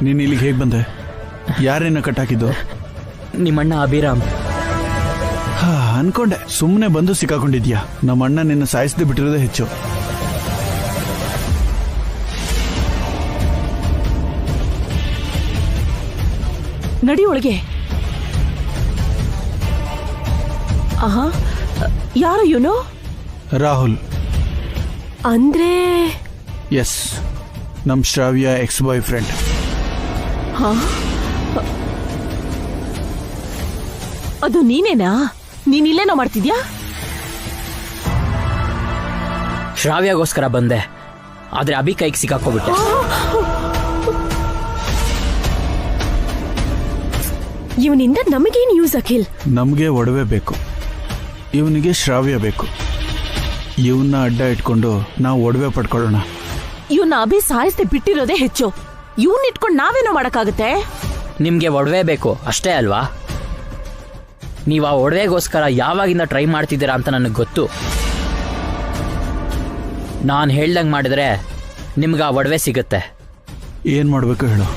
ನೀನು ಇಲ್ಲಿಗೆ ಹೇಗೆ ಬಂದೆ? ಯಾರೇನ ಕಟ್ಟಾಕಿದ್ದು? ನಿಮ್ಮಣ್ಣ ಅಭಿರಾಮ್. ಅನ್ಕೊಂಡೆ ಸುಮ್ಮನೆ ಬಂದು ಸಿಕ್ಕಾಕೊಂಡಿದ್ಯಾ. ನಮ್ಮ ಅಣ್ಣ ನಿನ್ನ ಸಾಯಿಸದೆ ಬಿಟ್ಟಿರೋದೇ ಹೆಚ್ಚು. ನಡಿ ಒಳಗೆ. ಆಹಾ, ಯಾರು ಇವನು? ರಾಹುಲ್. ಅಂದ್ರೆ ಎಸ್, ನಮ್ ಶ್ರಾವ್ಯ ಎಕ್ಸ್ ಬಾಯ್ ಫ್ರೆಂಡ್. ಅದು ನೀನೇನಾ? ನೀನಿಲ್ಲೇನೋ ಮಾಡ್ತಿದ್ಯಾ? ಶ್ರಾವ್ಯಗೋಸ್ಕರ ಬಂದೆ, ಆದ್ರೆ ಅಭಿ ಕೈಗೆ ಸಿಕ್ಕಾಕೋಬಿಟ್ಟೆ. ಇವನಿಂದ ನಮಗೇನು ಯೂಸ್ ಅಖಿಲ್? ನಮಗೆ ಒಡವೆ ಬೇಕು, ಇವನಿಗೆ ಶ್ರಾವ್ಯ ಬೇಕು. ಇವನ್ನ ಅಡ್ಡ ಇಟ್ಕೊಂಡು ನಾವು ಒಡವೆ ಪಡ್ಕೊಳ್ಳೋಣ. ಇವನ್ನ ಅಭಿ ಸಾಯಿಸ್ದೆ ಬಿಟ್ಟಿರೋದೇ ಹೆಚ್ಚು. ಇವನ್ ಇಟ್ಕೊಂಡು ನಾವೇನೋ ಮಾಡಕ್ಕಾಗತ್ತೆ? ನಿಮ್ಗೆ ಒಡವೆ ಬೇಕು ಅಷ್ಟೇ ಅಲ್ವಾ? ನೀವು ಆ ಒಡವೆಗೋಸ್ಕರ ಯಾವಾಗಿಂದ ಟ್ರೈ ಮಾಡ್ತಿದ್ದೀರಾ ಅಂತ ನನಗೆ ಗೊತ್ತು. ನಾನು ಹೇಳ್ದಂಗೆ ಮಾಡಿದ್ರೆ ನಿಮ್ಗೆ ಆ ಒಡವೆ ಸಿಗುತ್ತೆ. ಏನ್ ಮಾಡ್ಬೇಕು ಹೇಳು?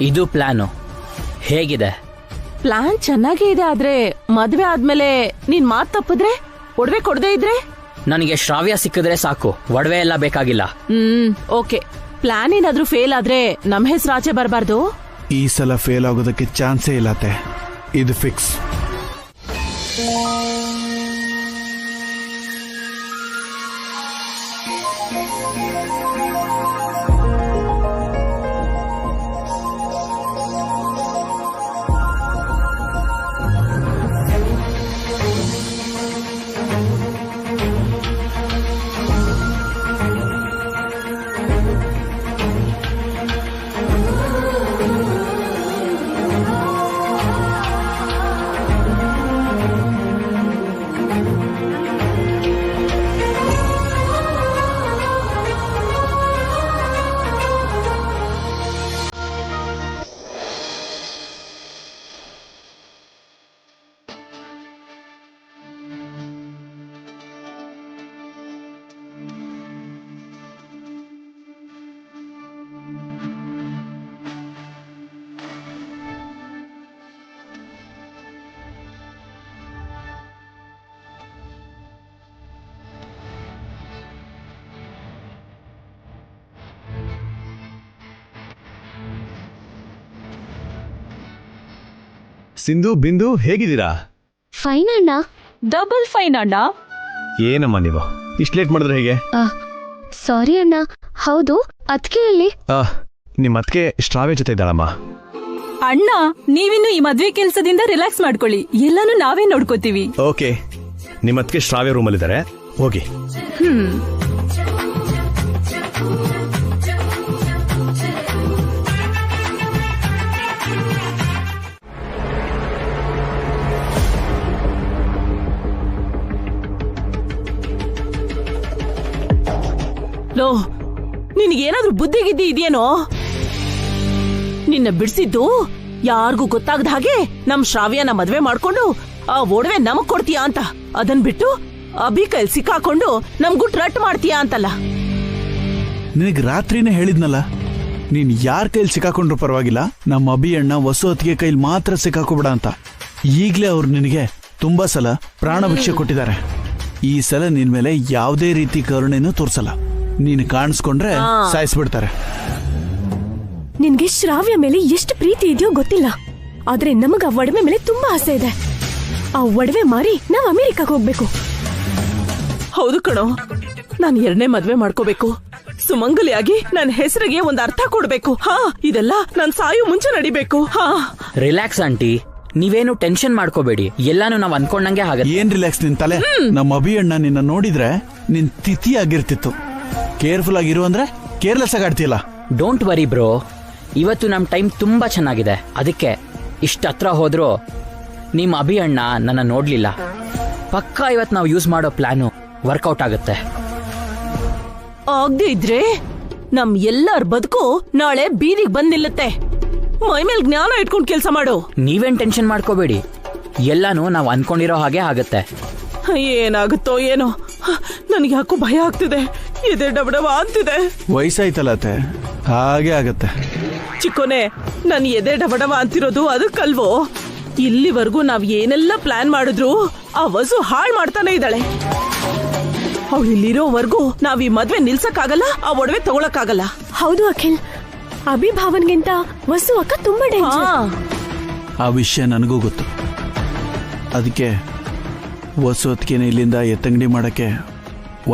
ಇದು ಪ್ಲಾನು ಹೇಗಿದೆ? ಪ್ಲಾನ್ ಚೆನ್ನಾಗೇ ಇದೆ, ಆದ್ರೆ ಮದ್ವೆ ಆದ್ಮೇಲೆ ನೀನ್ ಮಾತ್ ತಪ್ಪಿದ್ರೆ, ಒಡವೆ ಕೊಡದೇ ಇದ್ರೆ? ನನಗೆ ಶ್ರಾವ್ಯ ಸಿಕ್ಕಿದ್ರೆ ಸಾಕು, ಒಡವೆ ಎಲ್ಲ ಬೇಕಾಗಿಲ್ಲ. ಓಕೆ. ಪ್ಲಾನ್ ಏನಾದ್ರೂ ಫೇಲ್ ಆದ್ರೆ ನಮ್ ಹೆಸರು ಆಚೆ ಬರಬಾರ್ದು. ಈ ಸಲ ಫೇಲ್ ಆಗೋದಕ್ಕೆ ಚಾನ್ಸೇ ಇಲ್ಲತ್ತೆ, ಇದು ಫಿಕ್ಸ್. ಸಿಂಧು, ಬಿಂದು ಹೇಗಿದ್ದೀರಾ? ಫೈನ್ ಅಣ್ಣ. ಡಬಲ್ ಫೈನ್ ಅಣ್ಣ. ಏನಮ್ಮ ನೀವು ಇಷ್ಟು ಲೇಟ್ ಮಾಡಿದ್ರೆ ಹೇಗೆ? ಸಾರಿ ಅಣ್ಣ. ಹೌದು, ಅದ್ಕೆ ಅಲ್ಲಿ ನಿಮ್ಮ ಅತ್ತಿಗೆ ಶ್ರಾವ್ಯ ಜೊತೆ ಇದ್ದಾಳಮ್ಮ. ಅಣ್ಣ, ನೀವಿನ್ನು ಈ ಮದ್ವೆ ಕೆಲ್ಸದಿಂದ ರಿಲ್ಯಾಕ್ಸ್ ಮಾಡ್ಕೊಳ್ಳಿ, ಎಲ್ಲಾನು ನಾವೇ ನೋಡ್ಕೋತೀವಿ. ಓಕೆ, ನಿಮ್ಮ ಅತ್ತಿಗೆ ಶ್ರಾವ್ಯ ರೂಮಲ್ಲಿದ್ದಾರೆ, ಹೋಗಿ. ಲೋ, ನಿನಗೇನಾದ್ರೂ ಬುದ್ಧಿಗಿದ್ದಿ ಇದೆಯೇನೋ? ನಿನ್ನ ಬಿಡಿಸಿದ್ದು ಯಾರಿಗೂ ಗೊತ್ತಾಗದ ಹಾಗೆ ನಮ್ ಶ್ರಾವ್ಯನ ಮದ್ವೆ ಮಾಡ್ಕೊಂಡು ಆ ಒಡವೆ ನಮಗ್ ಕೊಡ್ತೀಯಾ ಅಂತ. ಅದನ್ ಬಿಟ್ಟು ಅಭಿ ಕೈಲ್ ಸಿಕ್ಕಾಕೊಂಡು ನಮ್ಗುಟ್ ರಟ್ ಮಾಡ್ತೀಯಾ ಅಂತಲ್ಲ. ನಿನಗೆ ರಾತ್ರಿನೇ ಹೇಳಿದ್ನಲ್ಲ, ನೀನ್ ಯಾರ ಕೈಲಿ ಸಿಕ್ಕಾಕೊಂಡ್ರು ಪರವಾಗಿಲ್ಲ, ನಮ್ಮ ಅಭಿ ಅಣ್ಣ ವಸು ಅತ್ತಿಗೆ ಕೈಲಿ ಮಾತ್ರ ಸಿಕ್ಕಾಕೋಬೇಡ ಅಂತ. ಈಗ್ಲೇ ಅವ್ರು ನಿನಗೆ ತುಂಬಾ ಸಲ ಪ್ರಾಣ ಭಿಕ್ಷೆ ಕೊಟ್ಟಿದ್ದಾರೆ. ಈ ಸಲ ನಿನ್ ಮೇಲೆ ಯಾವುದೇ ರೀತಿ ಕರುಣೆನೂ ತೋರ್ಸಲ್ಲ. ನೀನು ಕಾಣಿಸ್ಕೊಂಡ್ರೆ ಸಾಯಿಸ್ಬಿಡ್ತಾರೆ. ನಿನ್ಗೆ ಶ್ರಾವ್ಯ ಮೇಲೆ ಎಷ್ಟು ಪ್ರೀತಿ ಇದೆಯೋ ಗೊತ್ತಿಲ್ಲ, ಆದ್ರೆ ನಮಗ ಆ ಒಡವೆ ಮೇಲೆ ತುಂಬಾ ಆಸೆ ಇದೆ. ಆ ಒಡವೆ ಮಾರಿ ನಾವ್ ಅಮೆರಿಕಕ್ಕೆ ಹೋಗ್ಬೇಕು. ಹೌದು ಕಣೋ, ನಾನ್ 2ನೇ ಮದ್ವೆ ಮಾಡ್ಕೋಬೇಕು. ಸುಮಂಗಲಿಯಾಗಿ ನನ್ನ ಹೆಸರಿಗೆ ಒಂದ್ ಅರ್ಥ ಕೊಡ್ಬೇಕು. ಇದೆಲ್ಲ ನಾನ್ ಸಾಯೋ ಮುಂಚೆ ನಡಿಬೇಕು. ರಿಲ್ಯಾಕ್ಸ್ ಆಂಟಿ, ನೀವೇನು ಟೆನ್ಷನ್ ಮಾಡ್ಕೋಬೇಡಿ, ಎಲ್ಲಾನು ನಾವ್ ಅನ್ಕೊಂಡಂಗೆ ಆಗುತ್ತೆ. ಏನ್ ರಿಲ್ಯಾಕ್ಸ್ ನಿನ್ ತಲೆ? ನಮ್ಮ ಅಭಿ ಅಣ್ಣ ನಿನ್ನ ನೋಡಿದ್ರೆ ನಿನ್ ತಿಥಿ ಆಗಿರ್ತಿತ್ತು. ಕೇರ್ಫುಲ್ ಆಗಿರು ಅಂದ್ರೆ ಕೇರ್ಲೆಸ್ ಆಗಿ ಆಡ್ತಿಯಲ್ಲ. ಡೋಂಟ್ ವರಿ ಬ್ರೋ, ಇವತ್ತು ನಮ್ ಟೈಮ್ ತುಂಬಾ ಚೆನ್ನಾಗಿದೆ. ಅದಕ್ಕೆ ಇಷ್ಟ ಹತ್ರ ಹೋದ್ರು ನಿಮ್ ಅಭಿ ಅಣ್ಣ ನನ್ನ ನೋಡ್ಲಿಲ್ಲ. ಪಕ್ಕಾ ಇವತ್ ನಾವು ಯೂಸ್ ಮಾಡೋ ಪ್ಲಾನು ವರ್ಕೌಟ್ ಆಗುತ್ತೆ. ಆಗದೆ ಇದ್ರೆ ನಮ್ ಎಲ್ಲಾರ್ ಬದುಕು ನಾಳೆ ಬೀದಿಗೆ ಬಂದ್ ನಿಲ್ಲುತ್ತೆ. ಮೈ ಮೇಲ್ ಜ್ಞಾನ ಇಟ್ಕೊಂಡ್ ಕೆಲ್ಸ ಮಾಡು. ನೀವೇನ್ ಟೆನ್ಷನ್ ಮಾಡ್ಕೋಬೇಡಿ, ಎಲ್ಲಾನು ನಾವು ಅನ್ಕೊಂಡಿರೋ ಹಾಗೆ ಆಗತ್ತೆ. ಏನಾಗುತ್ತೋ ಏನೋ, ನನ್ಗೆ ಯಾಕೋ ಭಯ ಆಗ್ತಿದೆ, ಎದೆ ಡಬಡವ ಅಂತಿದೆ. ವಯಸ್ಸಾಯ್ತಲ್ಲ ಅತ್ತೆ, ಹಾಗೆ ಆಗತ್ತೆ. ಚಿಕ್ಕೋನೆ, ನನ್ ಎದೆ ಡಬಡವ ಅಂತಿರೋದು ಅದಕ್ಕಲ್ವೋ, ಇಲ್ಲಿವರೆಗೂ ನಾವ್ ಏನೆಲ್ಲ ಪ್ಲಾನ್ ಮಾಡಿದ್ರು ಆ ವಸು ಹಾಳ್ ಮಾಡ್ತಾನೆ ಇದ್ದಾಳೆ. ಅವಳು ಇಲ್ಲಿರೋವರೆಗೂ ನಾವ್ ಈ ಮದ್ವೆ ನಿಲ್ಸಕ್ಕಾಗಲ್ಲ, ಆ ಒಡವೆ ತಗೊಳಕ್ಕಾಗಲ್ಲ. ಹೌದು ಅಖಿಲ್, ಅಭಿಭಾವನ್ಗಿಂತ ವಸು ಅಕ್ಕ ತುಂಬಾ ಡೇಂಜರ್. ಆ ವಿಷಯ ನನಗೂ ಗೊತ್ತು. ಅದಕ್ಕೆ ವಸು ಹೊತ್ತಿಗೆನೆ ಇಲ್ಲಿಂದ ಎತ್ತಂಗಡಿ ಮಾಡಕ್ಕೆ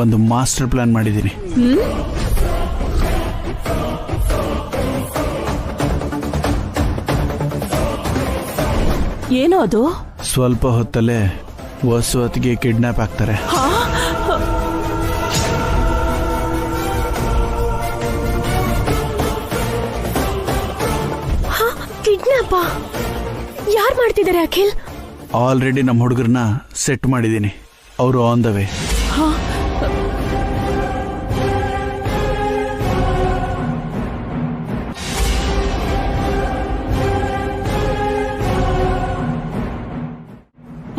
ಒಂದು ಮಾಸ್ಟರ್ ಪ್ಲಾನ್ ಮಾಡಿದ್ದೀನಿ. ಏನೋ ಅದು? ಸ್ವಲ್ಪ ಹೊತ್ತಲ್ಲೇ ವಸು ಹೊತ್ತಿಗೆ ಕಿಡ್ನಾಪ್ ಆಗ್ತಾರೆ. ಕಿಡ್ನಾಪ ಯಾರ್ ಮಾಡ್ತಿದ್ದಾರೆ ಅಖಿಲ್? ಆಲ್ರೆಡಿ ನಮ್ಮ ಹುಡುಗರನ್ನ ಸೆಟ್ ಮಾಡಿದ್ದೀನಿ, ಅವರು ಆನ್ ದ ವೇ.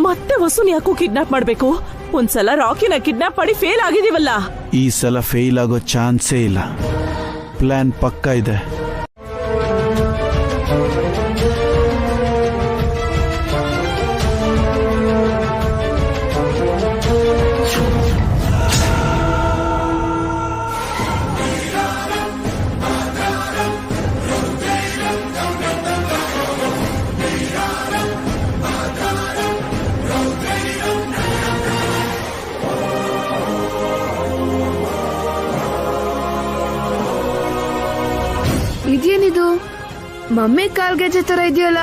ಮತ್ತೆ ವಸುನ್ ಯಾಕೋ ಕಿಡ್ನಾಪ್ ಮಾಡ್ಬೇಕು? ಒಂದ್ಸಲ ರಾಕಿನ ಕಿಡ್ನಾಪ್ ಮಾಡಿ ಫೇಲ್ ಆಗಿದೀವಲ್ಲ. ಈ ಸಲ ಫೇಲ್ ಆಗೋ ಚಾನ್ಸೇ ಇಲ್ಲ. ಪ್ಲಾನ್ ಪಕ್ಕಾ ಇದೆ. ಇದೇನಿದು ಮಮ್ಮಿ ಕಾಲ್ಗೆಜೆ ತರ ಇದೆಯಲ್ಲ?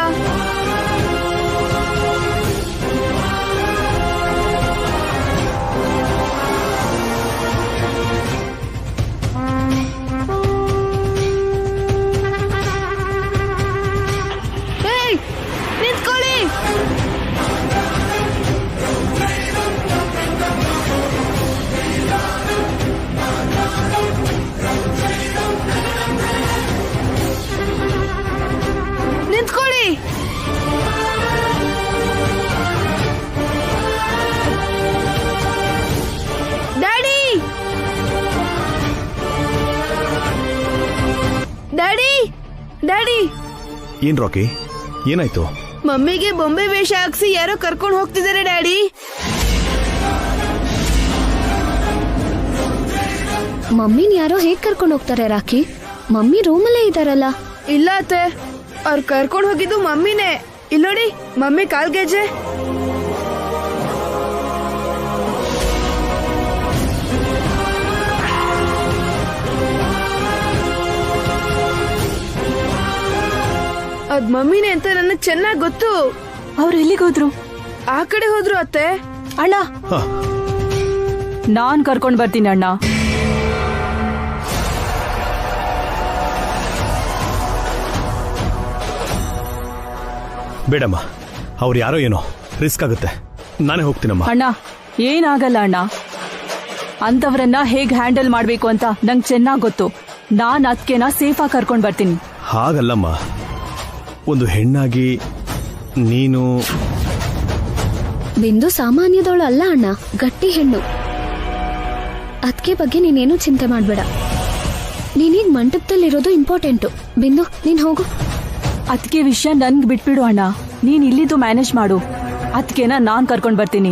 ನಿಂತ್ಕೊಳ್ಳಿ. ನಿಂತ್ಕೊಳ್ಳಿ. Daddy, daddy, daddy. ಏನ್ ರಾಕಿ, ಏನಾಯ್ತು? ಮಮ್ಮಿಗೆ ಬೊಂಬೆ ವೇಷ ಹಾಕ್ಸಿ ಯಾರೋ ಕರ್ಕೊಂಡು ಹೋಗ್ತಿದ್ದಾರೆ ಡ್ಯಾಡಿ. ಮಮ್ಮಿನ ಯಾರೋ ಹೇಗ್ ಕರ್ಕೊಂಡು ಹೋಗ್ತಾರೆ ರಾಕಿ? ಮಮ್ಮಿ ರೂಮಲ್ಲೇ ಇದಾರಲ್ಲ. ಇಲ್ಲ ಅತ್ತೆ, ಅವ್ರು ಕರ್ಕೊಂಡು ಹೋಗಿದ್ದು ಮಮ್ಮಿನೇ. ಇಲ್ಲೋಡಿ, ಮಮ್ಮಿ ಕಾಲ್ಗೆಜೆ. ಅದ್ ಮಮ್ಮಿನೇ ಅಂತ ನನಗೆ ಚೆನ್ನಾಗ್ ಗೊತ್ತು. ಅವ್ರು ಎಲ್ಲಿಗೋದ್ರು? ಆ ಕಡೆ ಹೋದ್ರು ಅತ್ತೆ. ಅಣ್ಣ, ಹ, ನಾನ್ ಕರ್ಕೊಂಡ್ ಬರ್ತೀನಿ ಅಣ್ಣ. ಬೇಡಮ್ಮ, ಅವ್ರು ಯಾರೋ ಏನೋ, ರಿಸ್ಕ್ ಆಗುತ್ತೆ. ನಾನೇ ಹೋಗ್ತೀನಮ್ಮ. ಅಣ್ಣ, ಏನಾಗಲ್ಲ ಅಣ್ಣ. ಅಂತವ್ರನ್ನ ಹೇಗ್ ಹ್ಯಾಂಡಲ್ ಮಾಡ್ಬೇಕು ಅಂತ ನಂಗೆ ಚೆನ್ನಾಗ್ ಗೊತ್ತು. ನಾನ್ ಅದಕ್ಕೆನ ಸೇಫ್ ಆಗಿ ಕರ್ಕೊಂಡ್ ಬರ್ತೀನಿ. ಹಾಗಲ್ಲಮ್ಮ, ಒಂದು ಹೆಣ್ಣಾಗಿ ನೀನು ಬಿಂದು ಸಾಮಾನ್ಯದವಳು ಅಲ್ಲ ಅಣ್ಣ, ಗಟ್ಟಿ ಹೆಣ್ಣು. ಅದಕ್ಕೆ ಬಗ್ಗೆ ನೀನೇನು ಚಿಂತೆ ಮಾಡ್ಬೇಡ. ನೀನೀಗ ಮಂಟಪದಲ್ಲಿರೋದು ಇಂಪಾರ್ಟೆಂಟು. ಬಿಂದು, ನೀನ್ ಹೋಗು. ಅದಕ್ಕೆ ವಿಷಯ ನನ್ಗೆ ಬಿಟ್ಬಿಡು ಅಣ್ಣ. ನೀನ್ ಇಲ್ಲಿದ್ದು ಮ್ಯಾನೇಜ್ ಮಾಡು. ಅದಕ್ಕೆನ ನಾನ್ ಕರ್ಕೊಂಡ್ ಬರ್ತೀನಿ.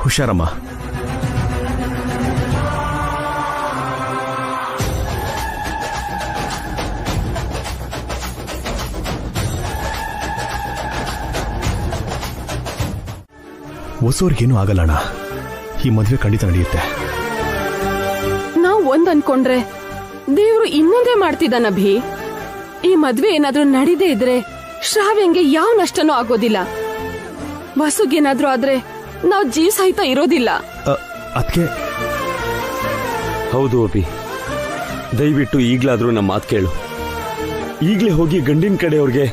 ಹುಷಾರಮ್ಮ. ಹೊಸವ್ರಿಗೇನು ಆಗಲ್ಲ ಅಣ್ಣ, ಈ ಮದುವೆ ಖಂಡಿತ ನಡೆಯುತ್ತೆ. ನಾವ್ ಒಂದ್ ಅನ್ಕೊಂಡ್ರೆ ದೇವ್ರು ಇನ್ನೊಂದೇ ಮಾಡ್ತಿದ್ದಾನ ಭೀ. ಈ ಮದ್ವೆ ಏನಾದ್ರೂ ನಡೀದೇ ಇದ್ರೆ ಶ್ರಾವ್ಯಂಗೆ ಯಾವ ನಷ್ಟನೂ ಆಗೋದಿಲ್ಲ. ವಸುಗೇನಾದ್ರೂ ಆದ್ರೆ ನಾವ್ ಜೀವ ಸಹಿತ ಇರೋದಿಲ್ಲ. ಅದಕ್ಕೆ ಹೌದು ಅಭಿ, ದಯವಿಟ್ಟು ಈಗ್ಲಾದ್ರೂ ನಮ್ಮ ಮಾತು ಕೇಳು. ಈಗ್ಲೇ ಹೋಗಿ ಗಂಡಿನ ಕಡೆಯವ್ರಿಗೆ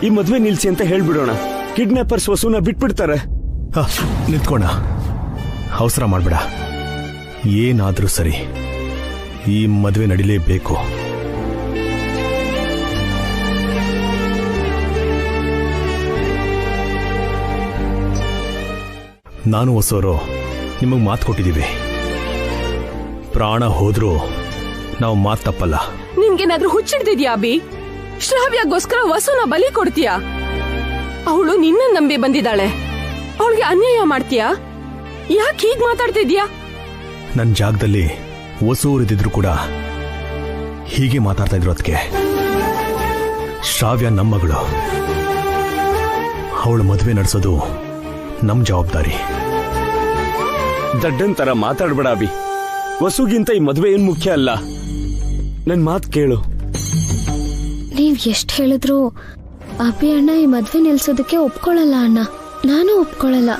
ಈ ಮದ್ವೆ ನಿಲ್ಸಿ ಅಂತ ಹೇಳ್ಬಿಡೋಣ. ಕಿಡ್ನಾಪರ್ಸ್ ವಸುನ ಬಿಟ್ಬಿಡ್ತಾರೆ. ನಿಂತ್ಕೋಣ, ಅವಸರ ಮಾಡ್ಬೇಡ. ಏನಾದ್ರೂ ಸರಿ, ಈ ಮದುವೆ ನಡಿಲೇಬೇಕು. ನಾನು ಹೊಸವರು ನಿಮಗೆ ಮಾತು ಕೊಟ್ಟಿದ್ದೀವಿ. ಪ್ರಾಣ ಹೋದ್ರೂ ನಾವು ಮಾತು ತಪ್ಪಲ್ಲ. ನಿನ್ಗೇನಾದ್ರೂ ಹುಚ್ಚಿಡ್ದಿದ್ಯಾ ಅಭಿ? ಶ್ರಾವ್ಯಗೋಸ್ಕರ ವಸುನ ಬಲಿ ಕೊಡ್ತೀಯಾ? ಅವಳು ನಿನ್ನ ನಂಬಿ ಬಂದಿದ್ದಾಳೆ, ಅವಳಿಗೆ ಅನ್ಯಾಯ ಮಾಡ್ತೀಯಾ? ಯಾಕೆ ಹೀಗ್ ಮಾತಾಡ್ತಿದ್ಯಾ? ನನ್ನ ಜಾಗದಲ್ಲಿ ಹೊಸೂರಿದ್ರು ಕೂಡ ಹೀಗೆ ಮಾತಾಡ್ತಾ ಇದ್ರು. ಅದಕ್ಕೆ ಶ್ರಾವ್ಯ ನಮ್ಮ ಮಗಳು, ಅವಳು ಮದುವೆ ನಡೆಸೋದು ನಮ್ಮ ಜವಾಬ್ದಾರಿ. ದಡ್ಡನ್ ತರ ಮಾತಾಡ್ಬೇಡ ಅಭಿ. ವಸುಗಿಂತ ಈ ಮದುವೆ ಏನ್ ಮುಖ್ಯ ಅಲ್ಲ. ನನ್ ಮಾತ್ ಕೇಳು. ನೀವ್ ಎಷ್ಟ್ ಹೇಳಿದ್ರು ಅಭಿ ಅಣ್ಣ ಈ ಮದ್ವೆ ನಿಲ್ಸೋದಕ್ಕೆ ಒಪ್ಕೊಳ್ಳಲ್ಲ ಅಣ್ಣ. ನಾನು ಒಪ್ಕೊಳ್ಳಲ್ಲ.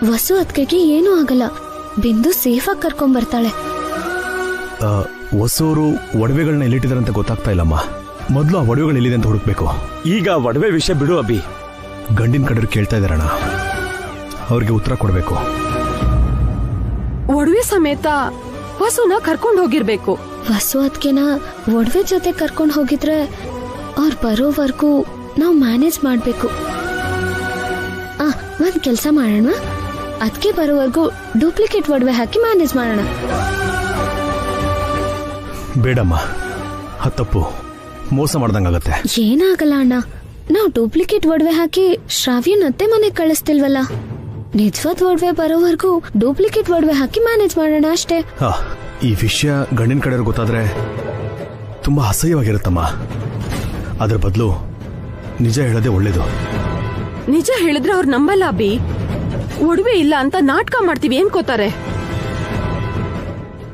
ವಸು ಅದ್ಕೆಗೆ ಏನೂ ಆಗಲ್ಲ. ಬಿಂದು ಸೇಫಾಗಿ ಕರ್ಕೊಂಡ್ ಬರ್ತಾಳೆ. ಹೊಸೂರು ಒಡವೆಗಳನ್ನ ಎಲ್ಲಿಟ್ಟಿದಾರೆ ಅಂತ ಗೊತ್ತಾಗ್ತಾ ಇಲ್ಲಮ್ಮ. ಮೊದಲು ಆ ಒಡವೆಗಳು ಎಲ್ಲಿದೆ ಅಂತ ಹುಡುಕ್ಬೇಕು. ಈಗ ಒಡವೆ ವಿಷಯ ಬಿಡು ಅಭಿ. ಗಂಡಿನ ಕಡೆಯವ್ರು ಕೇಳ್ತಾ ಇದಾರಣ್ಣ, ಅವ್ರಿಗೆ ಉತ್ತರ ಕೊಡ್ಬೇಕು. ಒಡವೆ ಸಮೇತ ವಸುನ ಕರ್ಕೊಂಡ್ ಹೋಗಿರ್ಬೇಕು. ವಸು ಅದ್ಕೆನ ಒಡವೆ ಜೊತೆ ಕರ್ಕೊಂಡ್ ಹೋಗಿದ್ರೆ ಅವ್ರು ಬರೋವರೆಗೂ ನಾವು ಮ್ಯಾನೇಜ್ ಮಾಡ್ಬೇಕು. ಒಂದ್ ಕೆಲ್ಸ ಮಾಡೋಣ, ಅದಕ್ಕೆ ಬರೋವರೆಗೂ ಡೂಪ್ಲಿಕೇಟ್ ಒಡವೆ ಹಾಕಿ ಮ್ಯಾನೇಜ್ ಮಾಡೋಣ. ಬೇಡಮ್ಮ, ತಪ್ಪು, ಮೋಸ ಮಾಡ್ದಂಗಾಗತ್ತೆ. ಏನಾಗಲ್ಲ ಅಣ್ಣ, ನಾವು ಡೂಪ್ಲಿಕೇಟ್ ಒಡವೆ ಹಾಕಿ ಶ್ರಾವ್ಯನತ್ತೆ ಮನೆಗ್ ಕಳಿಸ್ತಿಲ್ವಲ್ಲ. ನಿಜವಾದ ಒಡವೆ ಬರೋವರೆಗೂ ಡೂಪ್ಲಿಕೇಟ್ ಒಡವೆ ಹಾಕಿ ಮ್ಯಾನೇಜ್ ಮಾಡೋಣ ಅಷ್ಟೇ. ಈ ವಿಷಯ ಗಂಡಿನ ಕಡೆಯವ್ರಿಗೆ ಗೊತ್ತಾದ್ರೆ ತುಂಬಾ ಅಸಹ್ಯವಾಗಿರುತ್ತಮ್ಮ. ಅದ್ರ ಬದಲು ನಿಜ ಹೇಳೋದೇ ಒಳ್ಳೇದು. ನಿಜ ಹೇಳಿದ್ರೆ ಅವ್ರು ನಂಬಲ್ಲ ಅಭಿ. ಒಡವೆ ಇಲ್ಲ ಅಂತ ನಾಟಕ ಮಾಡ್ತೀವಿ ಅನ್ಕೋತಾರೆ.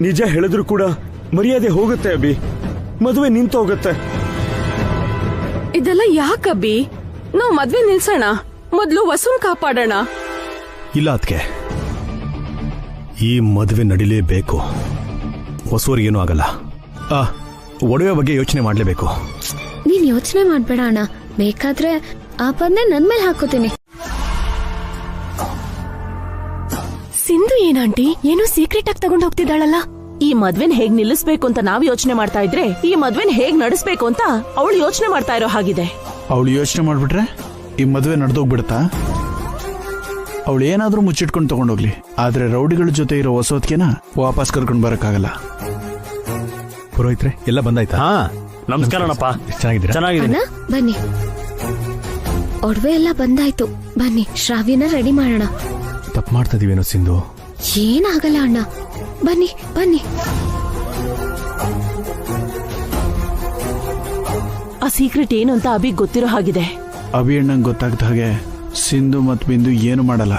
ನಿಜ ಹೇಳಿದ್ರು ಕೂಡ ಮರ್ಯಾದೆ ಹೋಗುತ್ತೆ ಅಭಿ. ಮದುವೆ ನಿಂತು ಹೋಗುತ್ತೆ. ಇದೆಲ್ಲ ಯಾಕಬ್ಬಿ? ನಾವು ಮದ್ವೆ ನಿಲ್ಸೋಣ, ಮೊದ್ಲು ವಸುನ್ ಕಾಪಾಡೋಣ. ಇಲ್ಲ ಅದಕ್ಕೆ, ಈ ಮದುವೆ ನಡಿಲೇಬೇಕು. ಹೊಸೂರಿಗೇನು ಆಗಲ್ಲ. ಒಡವೆ ಬಗ್ಗೆ ಯೋಚನೆ ಮಾಡ್ಲೇಬೇಕು. ನೀನ್ ಯೋಚನೆ ಮಾಡ್ಬೇಡ ಅಣ್ಣ, ಬೇಕಾದ್ರೆ ಆ ಪದ್ನೆ ನನ್ ಮೇಲೆ ಹಾಕೋತೀನಿ. ಸಿಂಧು ಏನಾಂಟಿ ಏನೋ ಸೀಕ್ರೆಟ್ ಆಗಿ ತಗೊಂಡ್ ಹೋಗ್ತಿದ್ದಾಳಲ್ಲ. ಈ ಮದ್ವೆನ್ ಹೇಗ್ ನಿಲ್ಲಿಸ್ಬೇಕು ಅಂತ ನಾವ್ ಯೋಚನೆ ಮಾಡ್ತಾ ಇದ್ರೆ, ಈ ಮದ್ವೆನ್ ಹೇಗ್ ನಡೆಸ್ಬೇಕು ಅಂತ ಅವಳು ಯೋಚನೆ ಮಾಡ್ತಾ ಇರೋ ಹಾಗಿದೆ. ಅವಳು ಯೋಚನೆ ಮಾಡ್ಬಿಟ್ರೆ ಈ ಮದ್ವೆ ನಡೆದೋಗ್ಬಿಡುತ್ತಾ? ಅವಳು ಏನಾದ್ರೂ ಮುಚ್ಚಿಟ್ಕೊಂಡು ತಗೊಂಡೋಗ್ಲಿ, ಆದ್ರೆ ರೌಡಿಗಳ ಜೊತೆ ಇರೋ ಹೊಸೋದ್ಕೆನ ವಾಪಸ್ ಕರ್ಕೊಂಡು ಬರಕ್ಕಾಗಲ್ಲ. ಪುರೋಹಿತ್ರೆ, ಎಲ್ಲ ಬಂದಾಯ್ತಾ? ನಮಸ್ಕಾರನಪ್ಪ. ಚೆನ್ನಾಗಿದೆ. ಬನ್ನಿ, ಒಡವೆ ಎಲ್ಲ ಬಂದಾಯ್ತು. ಬನ್ನಿ ಶ್ರಾವ್ಯನ ರೆಡಿ ಮಾಡೋಣ. ತಪ್ಪು ಮಾಡ್ತಾ ಇದೀವೇನೋ ಸಿಂಧು? ಏನಾಗಲ್ಲ ಅಣ್ಣ, ಬನ್ನಿ ಬನ್ನಿ. ಆ ಸೀಕ್ರೆಟ್ ಏನು ಅಂತ ಅಭಿ ಗೊತ್ತಿರೋ ಹಾಗಿದೆ. ಅಭಿ ಅಣ್ಣಂಗೆ ಗೊತ್ತಾಗ್ದ ಹಾಗೆ ಸಿಂಧು ಮತ್ ಬಿಂದು ಏನು ಮಾಡಲ್ಲ,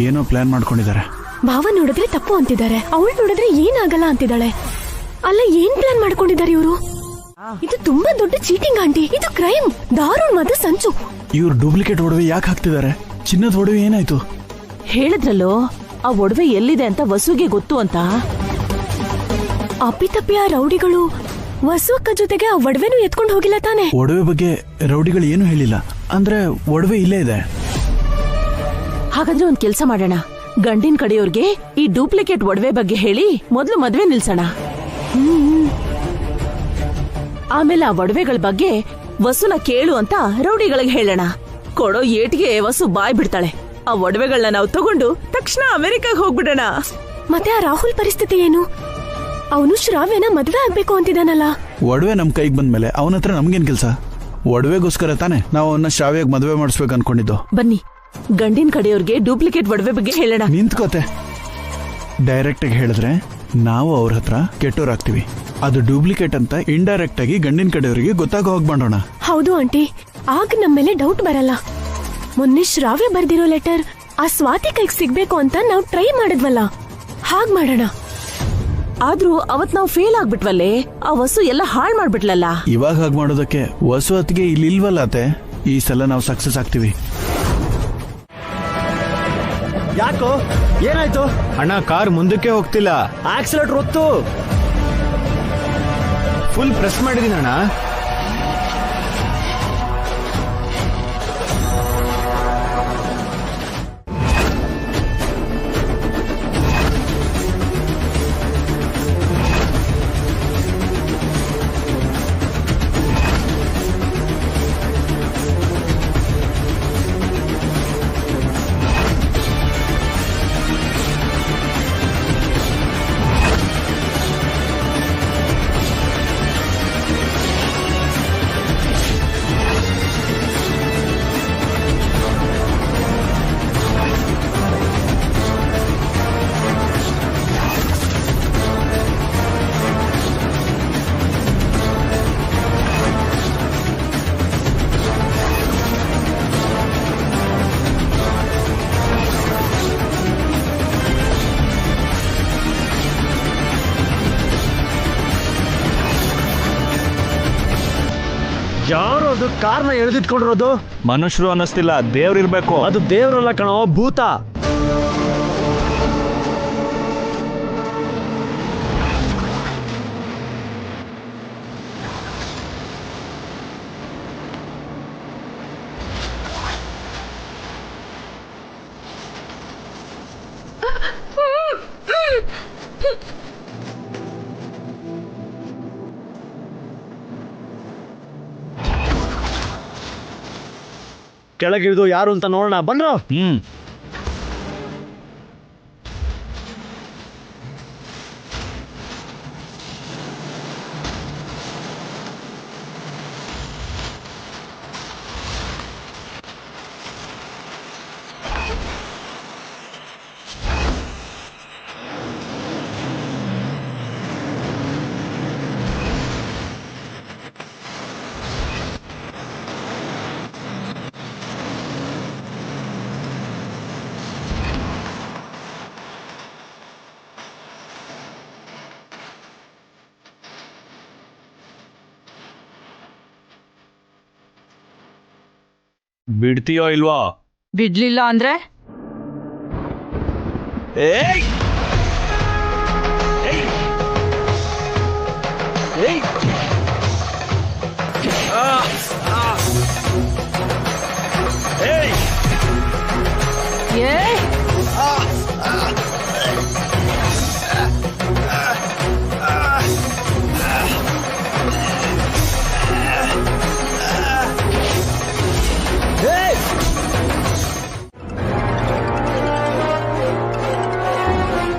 ಏನೋ ಪ್ಲಾನ್ ಮಾಡ್ಕೊಂಡಿದ್ದಾರೆ. ಭಾವ ನೋಡಿದ್ರೆ ತಪ್ಪು ಅಂತಿದ್ದಾರೆ, ಅವಳು ನೋಡಿದ್ರೆ ಏನಾಗಲ್ಲ ಅಂತಿದ್ದಾಳೆ. ಅಲ್ಲ, ಏನ್ ಪ್ಲಾನ್ ಮಾಡ್ಕೊಂಡಿದ್ದಾರೆ ಇವರು? ಇದು ತುಂಬಾ ದೊಡ್ಡ ಚೀಟಿಂಗ್ ಆಂಟಿ. ಇದು ಕ್ರೈಮ್, ದಾರುಣವಾದ ಸಂಚು. ಇವ್ರು ಡೂಪ್ಲಿಕೇಟ್ ಒಡವೆ ಯಾಕೆ ಹಾಕ್ತಿದ್ದಾರೆ? ಚಿನ್ನದ ಒಡವೆ ಏನಾಯ್ತು? ಹೇಳಿದ್ರಲ್ಲೋ ಆ ಒಡವೆ ಎಲ್ಲಿದೆ ಅಂತ ವಸುಗೆ ಗೊತ್ತು ಅಂತ. ಅಪ್ಪಿತಪ್ಪಿ ಆ ರೌಡಿಗಳು ವಸು ಅಕ್ಕ ಜೊತೆಗೆ ಆ ಒಡವೆನೂ ಎತ್ಕೊಂಡು ಹೋಗಿಲ್ಲ ತಾನೆ? ಒಡವೆ ಬಗ್ಗೆ ರೌಡಿಗಳು ಏನು ಹೇಳಿಲ್ಲ, ಅಂದ್ರೆ ಒಡವೆ ಇಲ್ಲೇ ಇದೆ. ಹಾಗಾದ್ರೆ ಒಂದ್ ಕೆಲ್ಸ ಮಾಡೋಣ, ಗಂಡಿನ ಕಡೆಯವ್ರಿಗೆ ಈ ಡೂಪ್ಲಿಕೇಟ್ ಒಡವೆ ಬಗ್ಗೆ ಹೇಳಿ ಮೊದ್ಲು ಮದ್ವೆ ನಿಲ್ಸೋಣ. ಆಮೇಲೆ ಆ ಒಡವೆಗಳ ಬಗ್ಗೆ ವಸುನ ಕೇಳು ಅಂತ ರೌಡಿಗಳಿಗೆ ಹೇಳೋಣ. ಕೊಡೋ ಏಟಿಗೆ ವಸು ಬಾಯ್ ಬಿಡ್ತಾಳೆ. ಆ ಒಡವೆಗಳನ್ನ ನಾವು ತಗೊಂಡು ತಕ್ಷಣ ಅಮೆರಿಕಾಗ್ ಹೋಗ್ಬಿಡೋಣ. ಮತ್ತೆ ಆ ರಾಹುಲ್ ಪರಿಸ್ಥಿತಿ ಏನು? ಅವನು ಶ್ರಾವ್ಯನ ಮದ್ವೆ ಆಗ್ಬೇಕು ಅಂತಿದ್ದಾನಲ್ಲ. ಒಡವೆ ನಮ್ ಕೈಗೆ ಬಂದ್ಮೇಲೆ ಅವನ ಹತ್ರ ನಮ್ಗೇನ್ ಕೆಲ್ಸ? ಒಡವೆಗೋಸ್ಕರ ತಾನೆ ನಾವು ಅವನ್ನ ಶ್ರಾವ್ಯಾಗ ಮದ್ವೆ ಮಾಡಿಸ್ಬೇಕು ಅನ್ಕೊಂಡಿದ್ದು. ಬನ್ನಿ, ಗಂಡಿನ ಕಡೆಯವ್ರಿಗೆ ಡೂಪ್ಲಿಕೇಟ್ ಒಡವೆ ಬಗ್ಗೆ ಹೇಳೋಣ. ನಿಂತ್ಕೋತೆ. ಡೈರೆಕ್ಟ್ ಆಗಿ ಹೇಳಿದ್ರೆ ನಾವು ಅವ್ರ ಹತ್ರ ಕೆಟ್ಟೋರಾಗ್ತೀವಿ. ಅದು ಡೂಪ್ಲಿಕೇಟ್ ಅಂತ ಇಂಡೈರೆಕ್ಟ್ ಆಗಿ ಗಂಡಿನ ಕಡೆಯವರಿಗೆ ಗೊತ್ತಾಗೋ ಹೋಗ್ಬಂಡೋಣ. ಹೌದು ಆಂಟಿ, ಆಗ ನಮ್ಮ ಮೇಲೆ ಡೌಟ್ ಬರಲ್ಲ. ಮೊನ್ನೆ ಶ್ರಾವ್ಯ ಬರ್ದಿರೋ ಲೆಟರ್ ಆ ಸ್ವಾತಿ ಕೈಗೆ ಸಿಗ್ಬೇಕು ಅಂತ ನಾವು ಟ್ರೈ ಮಾಡಿದ್ವಲ್ಲ, ಹಾಗ್ ಮಾಡೋಣ. ಆದ್ರೂ ಅವತ್ ನಾವು ಫೇಲ್ ಆಗ್ಬಿಟ್ವಲ್ಲೇ, ಆ ವಸು ಎಲ್ಲ ಹಾಳ್ ಮಾಡ್ಬಿಟ್ಲಲ್ಲ. ಇವಾಗ ಹಾಗೆ ಮಾಡೋದಕ್ಕೆ ವಸು ಹೊತ್ತಿಗೆ ಇಲ್ಲಿ ಇಲ್ವಲ್ಲ ಅತ್ತೆ. ಈ ಸಲ ನಾವು ಸಕ್ಸಸ್ ಆಗ್ತೀವಿ. ಯಾಕೋ, ಏನಾಯ್ತು ಅಣ್ಣ? ಕಾರ್ ಮುಂದಕ್ಕೆ ಹೋಗ್ತಿಲ್ಲ. ಆಕ್ಸಿಲೇಟರ್ ಒತ್ತು. ಫುಲ್ ಪ್ರೆಸ್ ಮಾಡಿದೀನಿ ಅಣ್ಣ. ಯಾರು ಅದು ಕಾರ್ನ ಎಳೆದಿಟ್ಕೊಂಡಿರೋದು? ಮನುಷ್ಯರು ಅನ್ನಿಸ್ತಿಲ್ಲ, ದೇವ್ರಿರ್ಬೇಕು. ಅದು ದೇವ್ರಲ್ಲ ಕಣೋ, ಭೂತ. ಕೆಳಗಿಳಿದು ಯಾರು ಅಂತ ನೋಡೋಣ ಬನ್ರೋ. ಬಿಡ್ತೀಯೋ ಇಲ್ವೋ? ಬಿಡ್ಲಿಲ್ಲ ಅಂದ್ರೆ ಏಯ್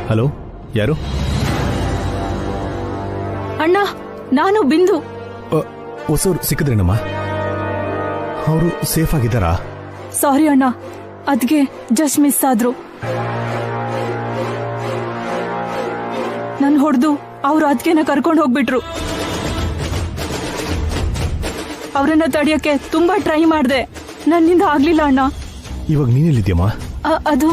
ಹಲೋ, ಯಾರು? ಅಣ್ಣ, ನಾನು ಬಿಂದು. ಹೊಸೂರು ಸಿಕ್ಕಿದ್ರೇನಮ್ಮ? ಅವರು ಸೇಫ್ ಆಗಿದ್ದಾರಾ? ಸಾರಿ ಅಣ್ಣ, ಅದ್ಗೆ ಜಸ್ಟ್ ಮಿಸ್ ಆದ್ರು. ನನ್ ಹೊಡೆದು ಅವ್ರು ಅದ್ಗೆನ ಕರ್ಕೊಂಡು ಹೋಗ್ಬಿಟ್ರು. ಅವರನ್ನ ತಡೆಯಕ್ಕೆ ತುಂಬಾ ಟ್ರೈ ಮಾಡ್ದೆ, ನನ್ನಿಂದ ಆಗ್ಲಿಲ್ಲ ಅಣ್ಣ. ಇವಾಗ ನೀನೆಲ್ಲಿದ್ಯಮ್ಮ? ಅದು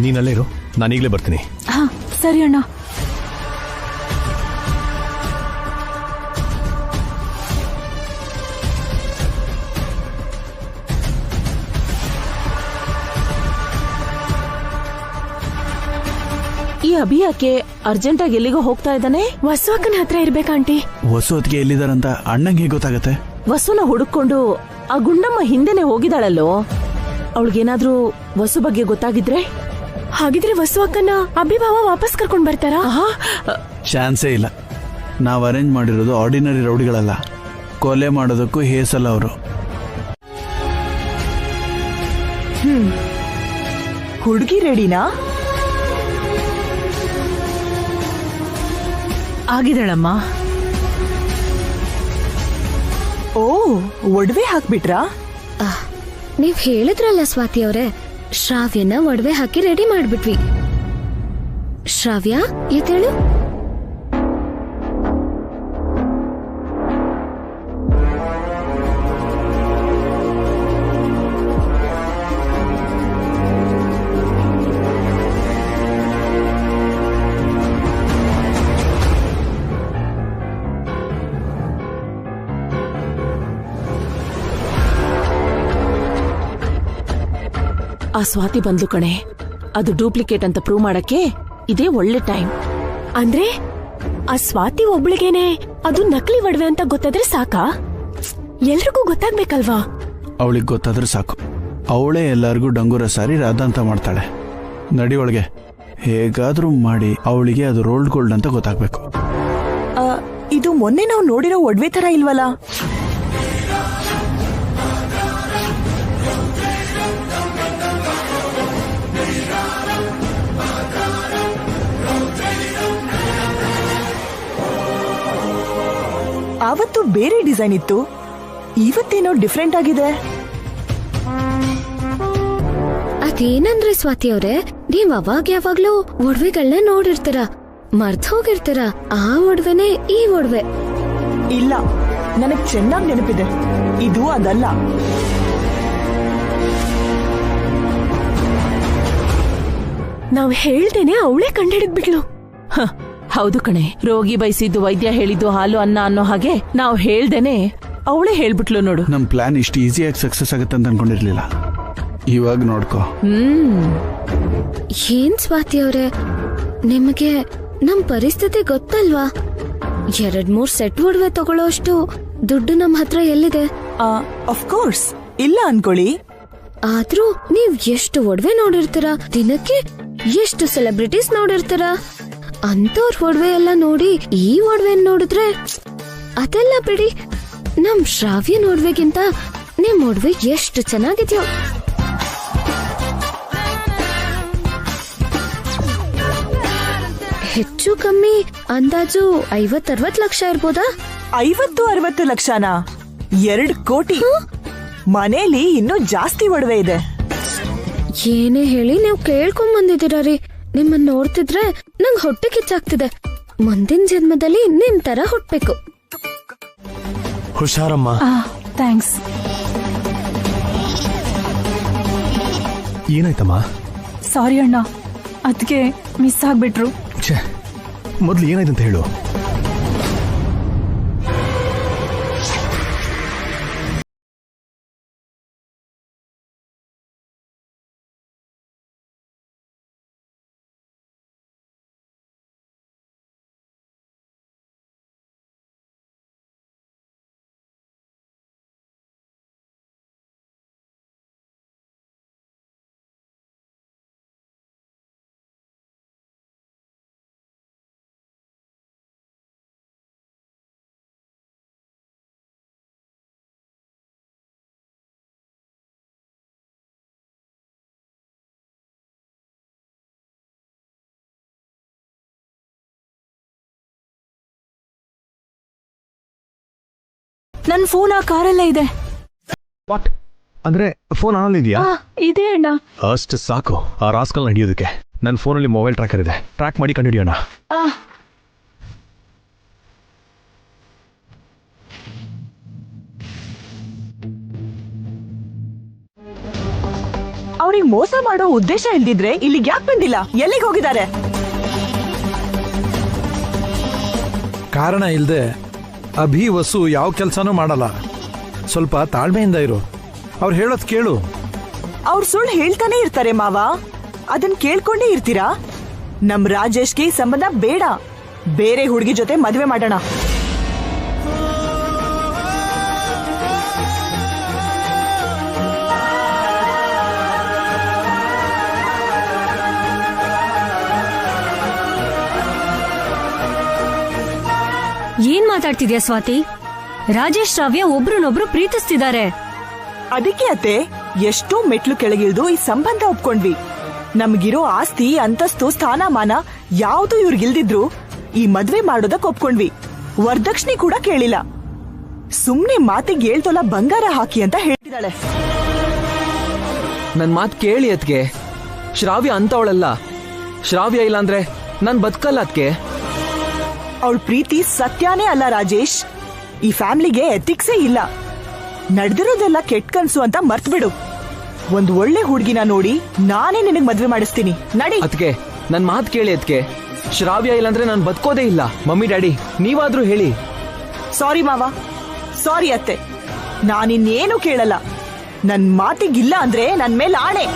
ನೀನಲ್ಲೇ ಇರು, ನಾನೀಗಲೇ ಬರ್ತೀನಿ. ಹಾ ಸರಿ ಅಣ್ಣ. ಈ ಅಭಿಯಾಕೆ ಅರ್ಜೆಂಟಾಗಿ ಎಲ್ಲಿಗೋ ಹೋಗ್ತಾ ಇದ್ದಾನೆ? ವಸುವಕ್ಕನ ಹತ್ರ ಇರ್ಬೇಕಾಂಟಿ. ವಸು ಹೊತ್ತಿಗೆ ಎಲ್ಲಿದಾರಂತ ಅಣ್ಣಂಗೆ ಗೊತ್ತಾಗತ್ತೆ? ವಸುನ ಹುಡುಕೊಂಡು ಆ ಗುಂಡಮ್ಮ ಹಿಂದೆನೆ ಹೋಗಿದಾಳಲ್ಲೋ, ಅವಳಿಗೇನಾದ್ರೂ ವಸು ಬಗ್ಗೆ ಗೊತ್ತಾಗಿದ್ರೆ? ಹಾಗಿದ್ರೆ ವಸುವಕ್ಕನ ಅಭಿಭಾವ ವಾಪಸ್ ಕರ್ಕೊಂಡ್ ಬರ್ತಾರಾ? ಚಾನ್ಸೇ ಇಲ್ಲ. ನಾವ್ ಅರೇಂಜ್ ಮಾಡಿರೋದು ಆರ್ಡಿನರಿ ರೌಡಿಗಳಲ್ಲ, ಕೊಲೆ ಮಾಡೋದಕ್ಕೂ ಹೇಸಲ್ಲ ಅವರು. ಹುಡುಗಿ ರೆಡಿನಾ? ಆಗಿದಳಮ್ಮ. ಓ, ಒಡವೆ ಹಾಕ್ಬಿಟ್ರಾ? ನೀವ್ ಹೇಳಿದ್ರಲ್ಲ ಸ್ವಾತಿ ಅವರೇ, ಶ್ರಾವ್ಯನ ಒಡವೆ ಹಾಕಿ ರೆಡಿ ಮಾಡ್ಬಿಟ್ವಿ. ಶ್ರಾವ್ಯ ಎದ್ದೇಳು. ಆ ಸ್ವಾತಿ ಬಂದ್ಲು ಕಣೆ. ಅದು ಡೂಪ್ಲಿಕೇಟ್ ಅಂತ ಪ್ರೂವ್ ಮಾಡಕ್ಕೆ ಇದೇ ಒಳ್ಳೆ ಟೈಮ್. ಅಂದ್ರೆ ಆ ಸ್ವಾತಿ ಒಬ್ಳಿಗೇನೆ ಅದು ನಕಲಿ ಒಡವೆ ಅಂತ ಗೊತ್ತಾದ್ರೆ ಸಾಕಾ? ಎಲ್ರಿಗೂ ಗೊತ್ತಾಗ್ಬೇಕಲ್ವಾ? ಅವಳಿಗೆ ಗೊತ್ತಾದ್ರೆ ಸಾಕು. ಅವಳೇ ಎಲ್ಲರಿಗೂ ಡಂಗೂರ ಸಾರಿ ರಾಧಾ ಅಂತ ಮಾಡ್ತಾಳೆ. ನಡಿ ಒಳಗೆ, ಹೇಗಾದ್ರೂ ಮಾಡಿ ಅವಳಿಗೆ ಅದು ರೋಲ್ಡ್ ಗೋಲ್ಡ್ ಅಂತ ಗೊತ್ತಾಗ್ಬೇಕು. ಇದು ಮೊನ್ನೆ ನಾವು ನೋಡಿರೋ ಒಡವೆ ತರ ಇಲ್ವಲ್ಲ? ಆವತ್ತು ಬೇರೆ ಡಿಸೈನ್ ಇತ್ತು, ಇವತ್ತೇನೋ ಡಿಫ್ರೆಂಟ್ ಆಗಿದೆ. ಅದೇನಂದ್ರೆ ಸ್ವಾತಿ ಅವ್ರೆ, ನೀವ್ ಅವಾಗ ಯಾವಾಗ್ಲೂ ಒಡವೆಗಳನ್ನ ನೋಡಿರ್ತೀರ, ಮರ್ತ್ ಹೋಗಿರ್ತೀರ. ಆ ಒಡವೆನೆ ಈ ಒಡವೆ. ಇಲ್ಲ, ನನಗ್ ಚೆನ್ನಾಗಿ ನೆನಪಿದೆ, ಇದು ಅದಲ್ಲ. ನಾವ್ ಹೇಳ್ದೇನೆ ಅವಳೇ ಕಂಡಿಡಿದ್ಬಿಟ್ಲು. ಹೌದು ಕಣೆ, ರೋಗಿ ಬಯಸಿದ್ದು ವೈದ್ಯ ಹೇಳಿದ್ದು ಹಾಲು ಅನ್ನ ಅನ್ನೋ ಹಾಗೆ ನಾವ್ ಹೇಳ್ದೇನೆ ಅವಳೇ ಹೇಳ್ಬಿಟ್ಲು ನೋಡು. ನಮ್ ಪ್ಲಾನ್ ಇಷ್ಟು ಈಸಿಯಾಗಿ ಸಕ್ಸಸ್ ಆಗುತ್ತೆ ಅಂತ ಅನ್ಕೊಂಡಿರ್ಲಿಲ್ಲ. ಇವಾಗ ನೋಡ್ಕೋ. ಏನ್ ಸ್ವಾತಿ ಅವ್ರೆ, ನಿಮಗೆ ನಮ್ ಪರಿಸ್ಥಿತಿ ಗೊತ್ತಲ್ವಾ? 2-3 ಸೆಟ್ ಒಡವೆ ತಗೊಳ್ಳೋ ಅಷ್ಟು ದುಡ್ಡು ನಮ್ ಹತ್ರ ಎಲ್ಲಿದೆ? ಕೋರ್ಸ್ ಇಲ್ಲ ಅನ್ಕೊಳ್ಳಿ. ಆದ್ರೂ ನೀವ್ ಎಷ್ಟು ಒಡವೆ ನೋಡಿರ್ತೀರ, ದಿನಕ್ಕೆ ಎಷ್ಟು ಸೆಲೆಬ್ರಿಟೀಸ್ ನೋಡಿರ್ತೀರ. ಅಂತವ್ರ ಒಡವೆ ಎಲ್ಲ ನೋಡಿ ಈ ಒಡವೆ ನೋಡಿದ್ರೆ ಅದೆಲ್ಲ ಬಿಡಿ, ನಮ್ ಶ್ರಾವ್ಯ ಒಡವೆಗಿಂತ ನಿಮ್ ಒಡವೆ ಎಷ್ಟು ಚೆನ್ನಾಗಿದ್ಯೋ. ಹೆಚ್ಚು ಕಮ್ಮಿ ಅಂದಾಜು 50-60 ಲಕ್ಷ ಇರ್ಬೋದಾ? 50-60 ಲಕ್ಷನಾ? 2 ಕೋಟಿ. ಮನೇಲಿ ಇನ್ನೂ ಜಾಸ್ತಿ ಒಡವೆ ಇದೆ. ಏನೇ ಹೇಳಿ ನೀವು ಕೇಳ್ಕೊಂಡ್ ಬಂದಿದ್ದೀರ ರೀ. ನಿಮ್ಮನ್ನ ನೋಡ್ತಿದ್ರೆ ನಂಗ್ ಹೊಟ್ಟೆ ಕಿಚ್ಚಾಗ್ತಿದೆ. ಮುಂದಿನ ಜನ್ಮದಲ್ಲಿ ನಿಮ್ ತರ ಹುಟ್ಬೇಕು. ಹುಷಾರಮ್ಮ. ಥ್ಯಾಂಕ್ಸ್. ಏನಾಯ್ತಮ್ಮ? ಸಾರಿ ಅಣ್ಣ, ಅದಕ್ಕೆ ಮಿಸ್ ಆಗ್ಬಿಟ್ರು. ಮೊದ್ಲು ಏನಾಯ್ತಂತ ಹೇಳು. ನನ್ ಫೋನ್ ಆ ಕಾರಲ್ಲೇ ಇದೆ. ವಾಟ್ ಅಂದ್ರೆ ಫೋನ್ ಆನ್ ಇದೆಯಾ? ಇದೆ ಅಣ್ಣ. ಅಷ್ಟು ಸಾಕು ಆ ರಾಸ್ಕಲ್ ಹಿಡಿಯೋದಕ್ಕೆ. ನನ್ನ ಫೋನಲ್ಲಿ ಮೊಬೈಲ್ ಟ್ರ್ಯಾಕರ್ ಇದೆ, ಟ್ರ್ಯಾಕ್ ಮಾಡಿ ಕಂಡುಹಿಡಿಯೋಣ. ಅವ್ರಿಗೆ ಮೋಸ ಮಾಡೋ ಉದ್ದೇಶ ಇಲ್ದಿದ್ರೆ ಇಲ್ಲಿಗೆ ಯಾಕೆ ಬಂದಿಲ್ಲ? ಎಲ್ಲಿಗೆ ಹೋಗಿದ್ದಾರೆ? ಕಾರಣ ಇಲ್ದೆ ಅಭಿ ವಸು ಯಾವ ಕೆಲಸನೂ ಮಾಡಲ್ಲ. ಸ್ವಲ್ಪ ತಾಳ್ಮೆಯಿಂದ ಇರು, ಅವ್ರು ಹೇಳೋದ್ ಕೇಳು. ಅವ್ರು ಸುಳ್ಳು ಹೇಳ್ತಾನೆ ಇರ್ತಾರೆ ಮಾವ, ಅದನ್ ಕೇಳ್ಕೊಂಡೇ ಇರ್ತೀರಾ? ನಮ್ ರಾಜೇಶ್ಗೆ ಈ ಸಂಬಂಧ ಬೇಡ, ಬೇರೆ ಹುಡುಗಿ ಜೊತೆ ಮದ್ವೆ ಮಾಡೋಣ. ಏನ್ ಮಾತಾಡ್ತಿದ್ಯಾ ಸ್ವಾತಿ? ರಾಜೇಶ್ ಶ್ರಾವ್ಯ ಒಬ್ರನ್ನೊಬ್ರು ಪ್ರೀತಿಸ್ತಿದ್ದಾರೆ. ಅದಕ್ಕೆ ಅತ್ತೆ ಎಷ್ಟೋ ಮೆಟ್ಲು ಕೆಳಗಿಳಿದು ಈ ಸಂಬಂಧ ಒಪ್ಕೊಂಡ್ವಿ. ನಮ್ಗಿರೋ ಆಸ್ತಿ, ಅಂತಸ್ತು, ಸ್ಥಾನಮಾನ ಯಾವ್ದು ಇವ್ರಿಗಿಲ್ದಿದ್ರು ಈ ಮದ್ವೆ ಮಾಡೋದಕ್ ಒಪ್ಕೊಂಡ್ವಿ. ವರದಕ್ಷಿಣೆ ಕೂಡ ಕೇಳಿಲ್ಲ. ಸುಮ್ನೆ ಮಾತಿಗೆ 7 ತೊಲ ಬಂಗಾರ ಹಾಕಿ ಅಂತ ಹೇಳ್ತಿದ್ದಾಳೆ. ನನ್ ಮಾತ್ ಕೇಳಿ ಅದ್ಕೆ. ಶ್ರಾವ್ಯ ಅಂತವಳಲ್ಲ. ಶ್ರಾವ್ಯ ಇಲ್ಲಾಂದ್ರೆ ನಾನ್ ಬದುಕಲ್ಲ ಅದ್ಕೆ. ಅವಳ ಪ್ರೀತಿ ಸತ್ಯಾನೇ ಅಲ್ಲ ರಾಜೇಶ್. ಈ ಫ್ಯಾಮಿಲಿಗೆ ಎಥಿಕ್ಸೇ ಇಲ್ಲ. ನಡೆದಿರೋದೆಲ್ಲ ಕೆಟ್ಟ ಕನ್ಸು ಅಂತ ಮರ್ತ್ ಬಿಡು. ಒಂದ್ ಒಳ್ಳೆ ಹುಡುಗಿನ ನೋಡಿ ನಾನೇ ನಿನಗ್ ಮದ್ವೆ ಮಾಡಿಸ್ತೀನಿ, ನಡಿ. ಅದ್ಕೆ ನನ್ ಮಾತ್ ಕೇಳಿ ಅದ್ಕೆ. ಶ್ರಾವ್ಯ ಇಲ್ಲಾಂದ್ರೆ ನಾನ್ ಬದುಕೋದೇ ಇಲ್ಲ. ಮಮ್ಮಿ ಡ್ಯಾಡಿ ನೀವಾದ್ರೂ ಹೇಳಿ. ಸಾರಿ ಮಾವ, ಸಾರಿ ಅತ್ತೆ, ನಾನಿನ್ನೇನು ಕೇಳಲ್ಲ. ನನ್ ಮಾತಿಗಿಲ್ಲ ಅಂದ್ರೆ ನನ್ ಮೇಲೆ ಆಣೆ.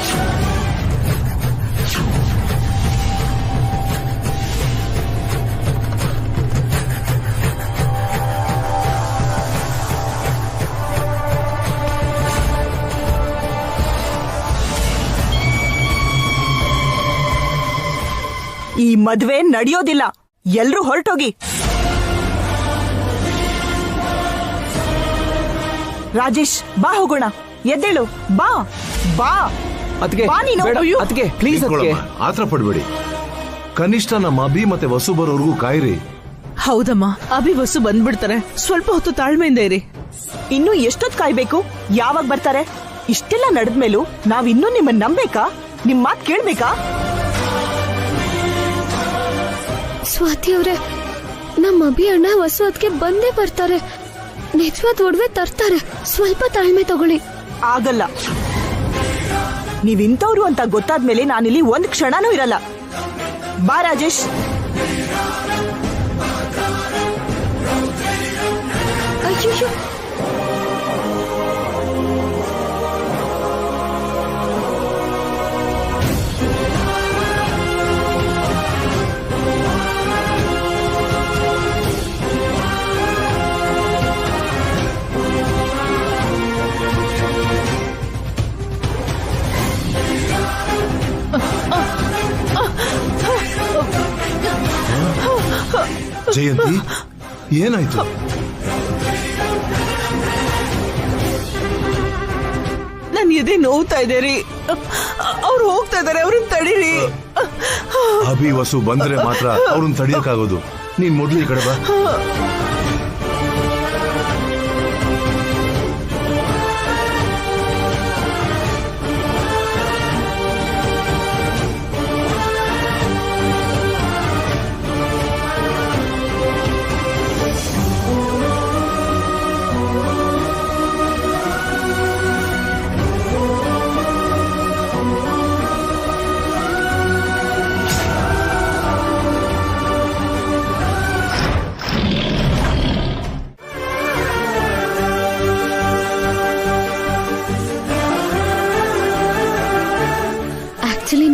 ಈ ಮದ್ವೆ ನಡೆಯೋದಿಲ್ಲ. ಎಲ್ರೂ ಹೊರಟೋಗಿ. ರಾಜೇಶ್ ಬಾ ಹೋಗೋಣ. ಎದ್ದೇಳು, ಬಾ ಬಾ. ಬಾ ನೀನು. ಪ್ಲೀಸ್ ಆತರ ಪಡ್ಬೇಡಿ. ಕನಿಷ್ಠ ನಮ್ಮ ಅಭಿ ಮತ್ತೆ ವಸು ಬರೋರ್ಗೂ ಕಾಯಿರಿ. ಹೌದಮ್ಮ, ಅಭಿ ವಸು ಬಂದ್ಬಿಡ್ತಾರೆ. ಸ್ವಲ್ಪ ಹೊತ್ತು ತಾಳ್ಮೆಯಿಂದ ಇರಿ. ಇನ್ನು ಎಷ್ಟೊತ್ತು ಕಾಯ್ಬೇಕು? ಯಾವಾಗ ಬರ್ತಾರೆ? ಇಷ್ಟೆಲ್ಲ ನಡೆದ್ಮೇಲೂ ನಾವಿನ್ನೂ ನಿಮ್ಮನ್ನ ನಂಬೇಕಾ? ನಿಮ್ ಮಾತ್ ಕೇಳ್ಬೇಕಾ? ಸ್ವಾತಿ ಅವ್ರೆ, ನಮ್ಮ ಅಭಿ ಅಣ್ಣ ವಸು ಅದಕ್ಕೆ ಬಂದೇ ಬರ್ತಾರೆ. ನಿಜವಾದ ಒಡವೆ ತರ್ತಾರೆ. ಸ್ವಲ್ಪ ತಾಳ್ಮೆ ತಗೊಳ್ಳಿ. ಆಗಲ್ಲ. ನೀವ್ ಇಂಥವ್ರು ಅಂತ ಗೊತ್ತಾದ್ಮೇಲೆ ನಾನಿಲ್ಲಿ ಒಂದ್ ಕ್ಷಣನೂ ಇರಲ್ಲ. ಬಾ ರಾಜೇಶ್. ಅಯ್ಯೋ, ಜಯಂತಿ, ಏನಾಯ್ತು? ನನ್ ಎದೆ ನೋವ್ತಾ ಇದೆ ರೀ. ಅವ್ರು ಹೋಗ್ತಾ ಇದಾರೆ, ಅವ್ರನ್ನ ತಡೀರಿ. ಅಭಿ ವಸು ಬಂದ್ರೆ ಮಾತ್ರ ಅವ್ರನ್ನ ತಡಿಯಕ್ಕಾಗೋದು. ನೀನ್ ಮೊದ್ಲು ಈ ಕಡೆ ಬಾ.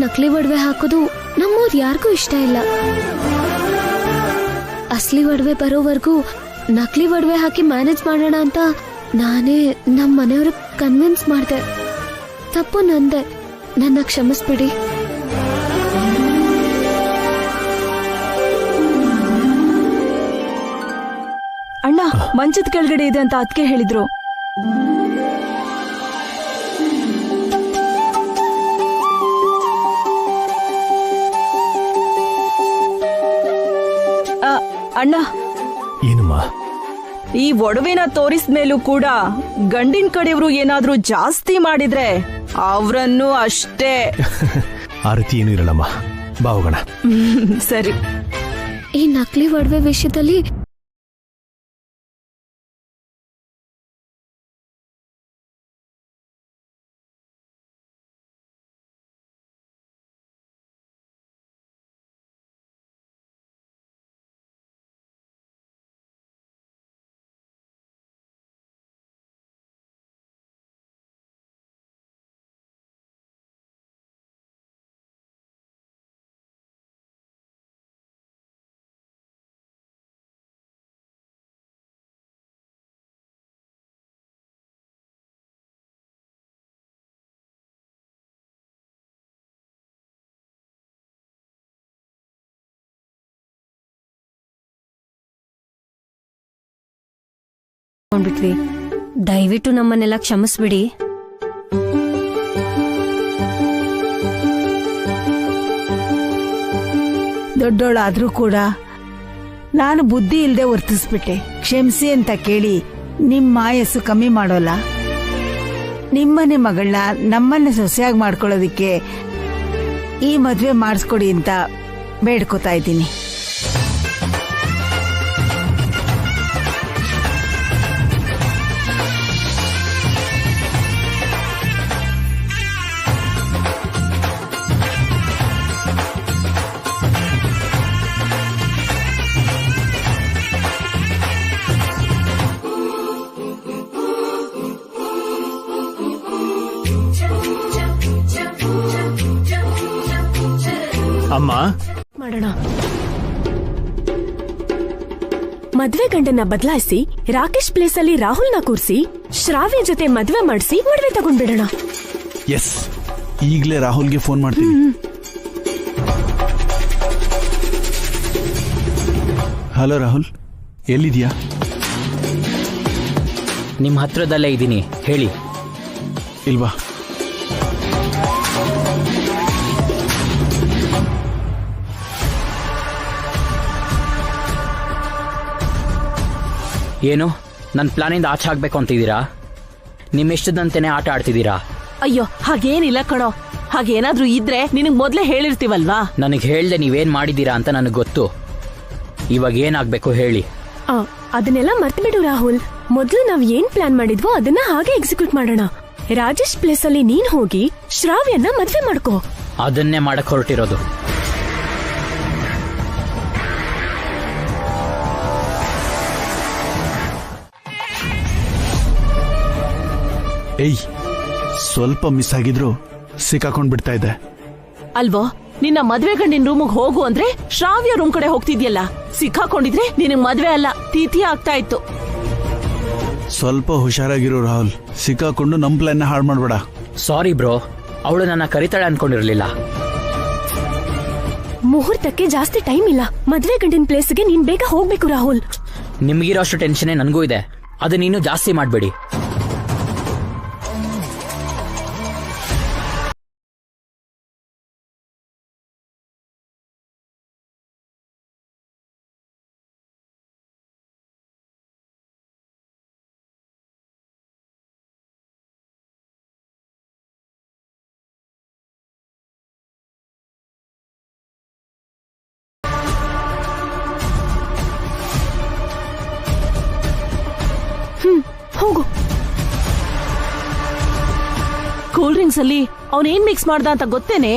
ನಕಲಿ ಒಡವೆ ಹಾಕೋದು ನಮ್ಮೂರ್ ಯಾರಿಗೂ ಇಷ್ಟ ಇಲ್ಲ. ಅಸಲಿ ಒಡವೆ ಬರೋವರೆಗೂ ನಕಲಿ ಒಡವೆ ಹಾಕಿ ಮ್ಯಾನೇಜ್ ಮಾಡೋಣ ಅಂತ ನಾನೇ ನಮ್ಮ ಮನೆಯವ್ರ ಕನ್ವಿನ್ಸ್ ಮಾಡ್ದೆ. ತಪ್ಪು ನಂದೆ, ನನ್ನ ಕ್ಷಮಿಸ್ಬಿಡಿ. ಅಣ್ಣ, ಮಂಚದ ಕೆಳಗಡೆ ಇದೆ ಅಂತ ಅದಕ್ಕೆ ಹೇಳಿದ್ರು. ಅಣ್ಣ, ಏನಮ್ಮ? ಈ ಒಡವೆನ ತೋರಿಸ್ಮೇಲೂ ಕೂಡ ಗಂಡಿನ ಕಡೆಯವರು ಏನಾದ್ರೂ ಜಾಸ್ತಿ ಮಾಡಿದ್ರೆ ಅವ್ರನ್ನು ಅಷ್ಟೇ. ಆ ರೀತಿ ಏನು ಇರಲ್ಲಮ್ಮ. ಬಾ ಹೋಗೋಣ. ಸರಿ. ಈ ನಕಲಿ ಒಡವೆ ವಿಷಯದಲ್ಲಿ ಬಿಟ್ವಿ. ದಯವಿಟ್ಟು ನಮ್ಮನ್ನೆಲ್ಲ ಕ್ಷಮಿಸ್ಬಿಡಿ. ದೊಡ್ಡೋಳಾದ್ರೂ ಕೂಡ ನಾನು ಬುದ್ಧಿ ಇಲ್ಲದೆ ವರ್ತಿಸ್ಬಿಟ್ಟೆ. ಕ್ಷಮಿಸಿ ಅಂತ ಕೇಳಿ ನಿಮ್ಮ ಆಯಸ್ಸು ಕಮ್ಮಿ ಮಾಡೋಲ್ಲ. ನಿಮ್ಮನೆ ಮಗಳನ್ನ ನಮ್ಮನ್ನ ಸೊಸೆಯಾಗಿ ಮಾಡ್ಕೊಳ್ಳೋದಿಕ್ಕೆ ಈ ಮದ್ವೆ ಮಾಡಿಸ್ಕೊಡಿ ಅಂತ ಬೇಡ್ಕೋತಾ ಇದ್ದೀನಿ. ಅಮ್ಮ, ಮಾಡೋಣ. ಮದ್ವೆ ಗಂಡನ್ನ ಬದಲಾಯಿಸಿ ರಾಕೇಶ್ ಪ್ಲೇಸ್ ಅಲ್ಲಿ ರಾಹುಲ್ನ ಕೂರಿಸಿ ಶ್ರಾವ್ಯ ಜೊತೆ ಮದ್ವೆ ಮಾಡಿಸಿ ಒಡವೆ ತಗೊಂಡ್ಬಿಡೋಣ. ಎಸ್, ಈಗಲೇ ರಾಹುಲ್ಗೆ ಫೋನ್ ಮಾಡ್ತೀನಿ. ಹಲೋ ರಾಹುಲ್, ಎಲ್ಲಿದ್ಯಾ? ನಿಮ್ಮ ಹತ್ರದಲ್ಲೇ ಇದ್ದೀನಿ, ಹೇಳಿ. ಇಲ್ವಾ? ಏನು, ನನ್ನ ಪ್ಲಾನಿಂದ ಆಚೆ ಆಗ್ಬೇಕು ಅಂತಿದ್ದೀರಾ? ನಿಮ್ಮಿಷ್ಟದಂತೆನೇ ಆಟ ಆಡ್ತಿದ್ದೀರಾ? ಅಯ್ಯೋ, ಹಾಗೇನಿಲ್ಲ ಕಣೋ. ಹಾಗೇನಾದ್ರೂ ಇದ್ರೆ ನಿನಗ್ ಮೊದ್ಲೇ ಹೇಳಿರ್ತೀವಲ್ವಾ? ನನಗೆ ಹೇಳ್ದೆ ನೀವೇನ್ ಮಾಡಿದ್ದೀರಾ ಅಂತ ನನಗೆ ಗೊತ್ತು. ಇವಾಗ ಏನಾಗ್ಬೇಕು ಹೇಳಿ. ಅದನ್ನೆಲ್ಲ ಮರ್ತ್ಬಿಡು ರಾಹುಲ್. ಮೊದ್ಲು ನಾವ್ ಏನ್ ಪ್ಲಾನ್ ಮಾಡಿದ್ವೋ ಅದನ್ನ ಹಾಗೆ ಎಕ್ಸಿಕ್ಯೂಟ್ ಮಾಡೋಣ. ರಾಜೇಶ್ ಪ್ಲೇಸ್ ಅಲ್ಲಿ ನೀನ್ ಹೋಗಿ ಶ್ರಾವ್ಯನ ಮದ್ವೆ ಮಾಡ್ಕೋ. ಅದನ್ನೇ ಮಾಡಕ್ ಹೊರಟಿರೋದು. ಏಯ್, ಸ್ವಲ್ಪ ಮಿಸ್ ಆಗಿದ್ರು ಸಿಕ್ಕಾಕೊಂಡ್ ಬಿಡ್ತಾ ಇದ್ದೆ ಅಲ್ವೋ. ನಿನ್ನ ಮದ್ವೆ ಗಂಡಿನ ರೂಮಿಗೆ ಹೋಗು ಅಂದ್ರೆ ಶ್ರಾವ್ಯ ರೂಮ್ ಕಡೆ ಹೋಗ್ತಿದ್ಯಲ್ಲ. ಸಿಕ್ಕಾಕೊಂಡಿದ್ರೆ ನಿನಗ್ ಮದ್ವೆ ಅಲ್ಲ, ತೀತಿ ಆಗ್ತಾ ಇತ್ತು. ಸ್ವಲ್ಪ ಹುಷಾರಾಗಿರು ರಾಹುಲ್, ಸಿಕ್ಕಾಕೊಂಡು ನಮ್ ಪ್ಲಾನ್ ಹಾಳು ಮಾಡ್ಬೇಡ. ಸಾರಿ ಬ್ರೋ, ಅವಳು ನನ್ನ ಕರಿತಾಳೆ ಅನ್ಕೊಂಡಿರ್ಲಿಲ್ಲ. ಮುಹೂರ್ತಕ್ಕೆ ಜಾಸ್ತಿ ಟೈಮ್ ಇಲ್ಲ. ಮದ್ವೆ ಗಂಡಿನ ಪ್ಲೇಸ್ಗೆ ನೀನ್ ಬೇಗ ಹೋಗ್ಬೇಕು ರಾಹುಲ್. ನಿಮ್ಗಿರೋಷ್ಟು ಟೆನ್ಷನ್ ನನಗೂ ಇದೆ, ಅದು ನೀನು ಜಾಸ್ತಿ ಮಾಡ್ಬೇಡಿ. ಹೋಗು. ಕೂಲ್ ಡ್ರಿಂಕ್ಸ್ ಅಲ್ಲಿ ಅವನೇನ್ ಮಿಕ್ಸ್ ಮಾಡ್ದ ಅಂತ ಗೊತ್ತೇನೆ?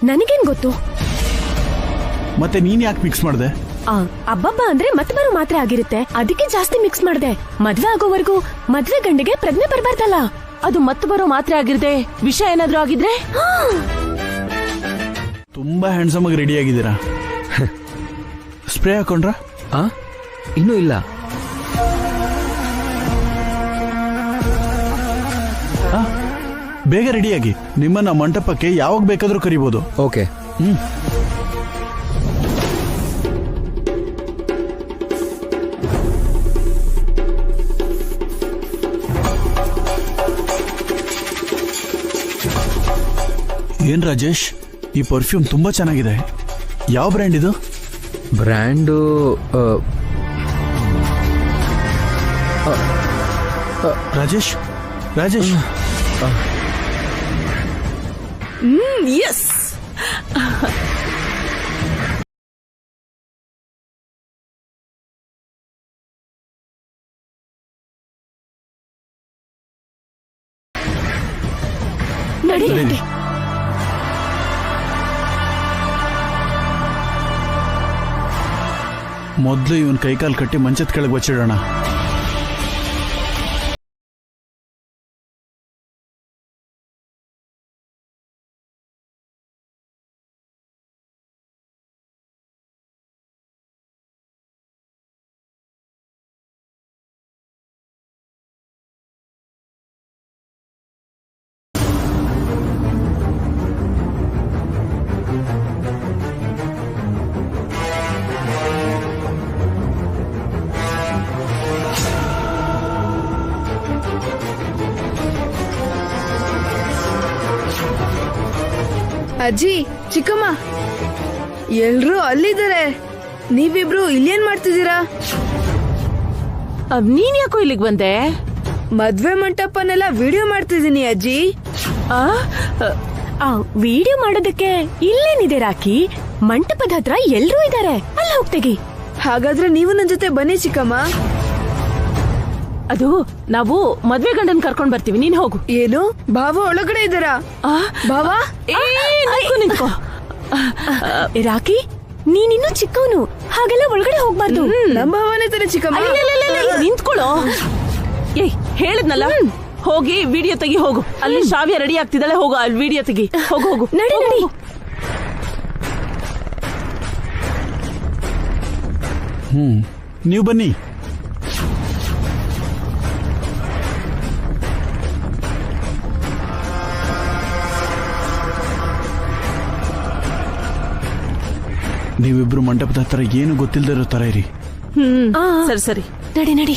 ನನಗೇನ್ ಗೊತ್ತು. ಮತ್ತೆ ನೀನ್ ಯಾಕೆ ಮಿಕ್ಸ್ ಮಾಡ್ದೆ? ಅಬ್ಬಬ್ಬ ಅಂದ್ರೆ ಮತ್ತೆ ಬರೋ ಮಾತ್ರ ಆಗಿರುತ್ತೆ, ಅದಕ್ಕೆ ಜಾಸ್ತಿ ಮಿಕ್ಸ್ ಮಾಡ್ದೆ. ಮದ್ವೆ ಆಗೋವರೆಗೂ ಮದ್ವೆ ಗಂಡಿಗೆ ಪ್ರಜ್ಞೆ ಬರ್ಬಾರ್ದಲ್ಲ. ಅದು ಮತ್ತೆ ಬರೋ ಮಾತ್ರೆ ಆಗಿರ್ದೆ ವಿಷ ಏನಾದ್ರೂ ಆಗಿದ್ರೆ? ತುಂಬಾ ಹ್ಯಾಂಡ್ಸಮ್ ಆಗಿ ರೆಡಿ ಆಗಿದ್ದೀರಾ. ಸ್ಪ್ರೇ ಹಾಕೊಂಡ್ರ? ಇನ್ನೂ ಇಲ್ಲ. ಬೇಗ ರೆಡಿಯಾಗಿ, ನಿಮ್ಮನ್ನ ಮಂಟಪಕ್ಕೆ ಯಾವಾಗ ಬೇಕಾದ್ರೂ ಕರಿಬಹುದು. ಓಕೆ. ಏನ್ ರಾಜೇಶ್, ಈ ಪರ್ಫ್ಯೂಮ್ ತುಂಬಾ ಚೆನ್ನಾಗಿದೆ. ಯಾವ ಬ್ರ್ಯಾಂಡ್ ಇದು? Brand Rajesh Rajesh S. ನಡಿ. ಮೊದ್ಲು ಇವನ್ ಕೈಕಾಲು ಕಟ್ಟಿ ಮಂಚದ ಕೆಳಗೆ ಬಚ್ಚಿಡೋಣ. ಅಜ್ಜಿ, ಚಿಕ್ಕಮ್ಮ, ಎಲ್ರೂ ಅಲ್ಲಿದ್ದಾರೆ. ನೀವಿಬ್ರು ಇಲ್ಲೇನ್ ಮಾಡ್ತಿದ್ದೀರಾ? ನೀನ್ ಯಾಕೋ ಇಲ್ಲಿಗೆ ಬಂದೆ? ಮದ್ವೆ ಮಂಟಪನೆಲ್ಲ ವಿಡಿಯೋ ಮಾಡ್ತಿದ್ದೀನಿ ಅಜ್ಜಿ. ವಿಡಿಯೋ ಮಾಡೋದಕ್ಕೆ ಇಲ್ಲೇನಿದೆ ರಾಕಿ? ಮಂಟಪದ ಹತ್ರ ಎಲ್ರೂ ಇದ್ದಾರೆ, ಅಲ್ಲಿ ಹೋಗ್ತೆಗಿ. ಹಾಗಾದ್ರೆ ನೀವು ನನ್ ಜೊತೆ ಬನ್ನಿ ಚಿಕ್ಕಮ್ಮ. ಅದು ನಾವು ಮದ್ವೆ ಗಂಡನ್ ಕರ್ಕೊಂಡ್ ಬರ್ತೀವಿ, ನೀನ್ ಹೋಗು. ಏನು, ಭಾವ ಒಳಗಡೆ ಇದ್ದಾರಾ? ಭಾವ ನಿಂತ್ಕೋ. ರಾಕಿ, ನೀನಿನ್ನೂ ಚಿಕ್ಕವನು, ಹಾಗೆಲ್ಲ ಒಳಗಡೆ ಹೋಗ್ಬಾರ್ದು. ನಮ್ಮ ಭಾವನೆ ತರ ಚಿಕ್ಕಮ್ಮ. ನಿಂತ್ಕೊಳ್ಳೋ. ಏಯ್, ಹೇಳಿದ್ನಲ್ಲ, ಹೋಗಿ ವಿಡಿಯೋ ತೆಗಿ ಹೋಗು. ಅಲ್ಲಿ ಶ್ರಾವ್ಯ ರೆಡಿ ಆಗ್ತಿದ್ದಾಳೆ, ಹೋಗು ಅಲ್ಲಿ ವಿಡಿಯೋ ತೆಗಿ. ಹೋಗು ಹೋಗು. ನಡಿ ನಡಿ. ನೀವು ಬನ್ನಿ. ನೀವಿಬ್ರು ಮಂಟಪದ ಹತ್ರ ಏನು ಗೊತ್ತಿಲ್ಲದೆ ಇರೋ ತರ ಇರಿ. ಸರಿ ಸರಿ, ನಡಿ ನಡಿ.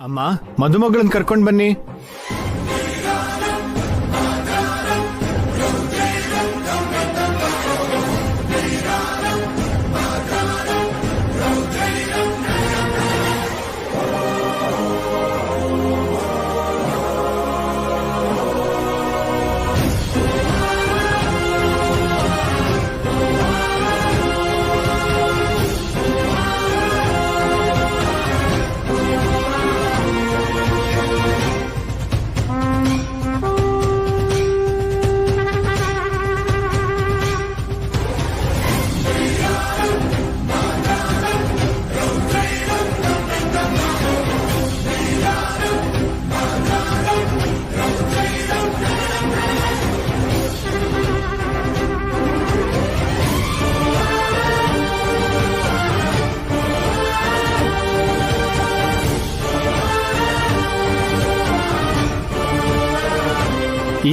ಅಮ್ಮ, ಮದುಮಗಳನ್ನ ಕರ್ಕೊಂಡ್ ಬನ್ನಿ.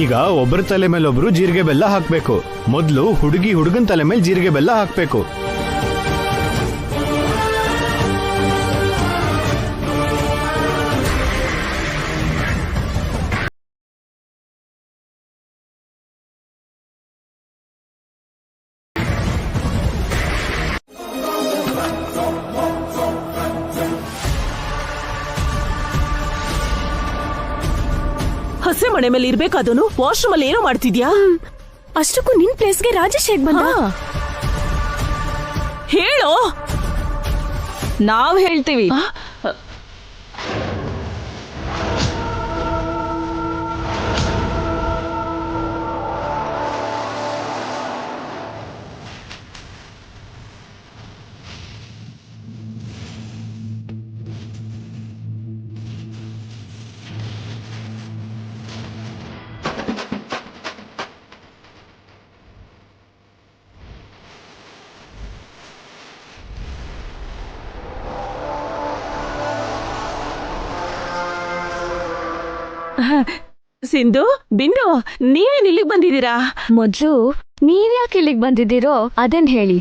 ಈಗ ಒಬ್ಬರ ತಲೆ ಮೇಲೆ ಒಬ್ರು ಜೀರಿಗೆ ಬೆಲ್ಲ ಹಾಕ್ಬೇಕು. ಮೊದಲು ಹುಡುಗಿ ಹುಡುಗನ್ ತಲೆ ಮೇಲೆ ಜೀರಿಗೆ ಬೆಲ್ಲ ಹಾಕ್ಬೇಕು. ಹಸೆ ಮನೆ ಮೇಲೆ ಇರ್ಬೇಕಾದನು ವಾಶ್ರೂಮ್ ಅಲ್ಲಿ ಏನೋ ಮಾಡ್ತಿದ್ಯಾ? ಅಷ್ಟಕ್ಕೂ ನಿನ್ ಪ್ಲೇಸ್ಗೆ ರಾಜೇಶ್ ಹೇಗ್ ಬಂದ? ಹೇಳೋ. ನಾವ್ ಹೇಳ್ತೀವಿ. ಸಿಂಧು, ಬಿಂದು, ನೀವೇನ್ ಇಲ್ಲಿಗೆ ಬಂದಿದ್ದೀರಾ? ಮೊದ್ಲು ನೀವ್ಯಾಕೆ ಇಲ್ಲಿಗೆ ಬಂದಿದ್ದೀರೋ ಅದನ್ ಹೇಳಿ.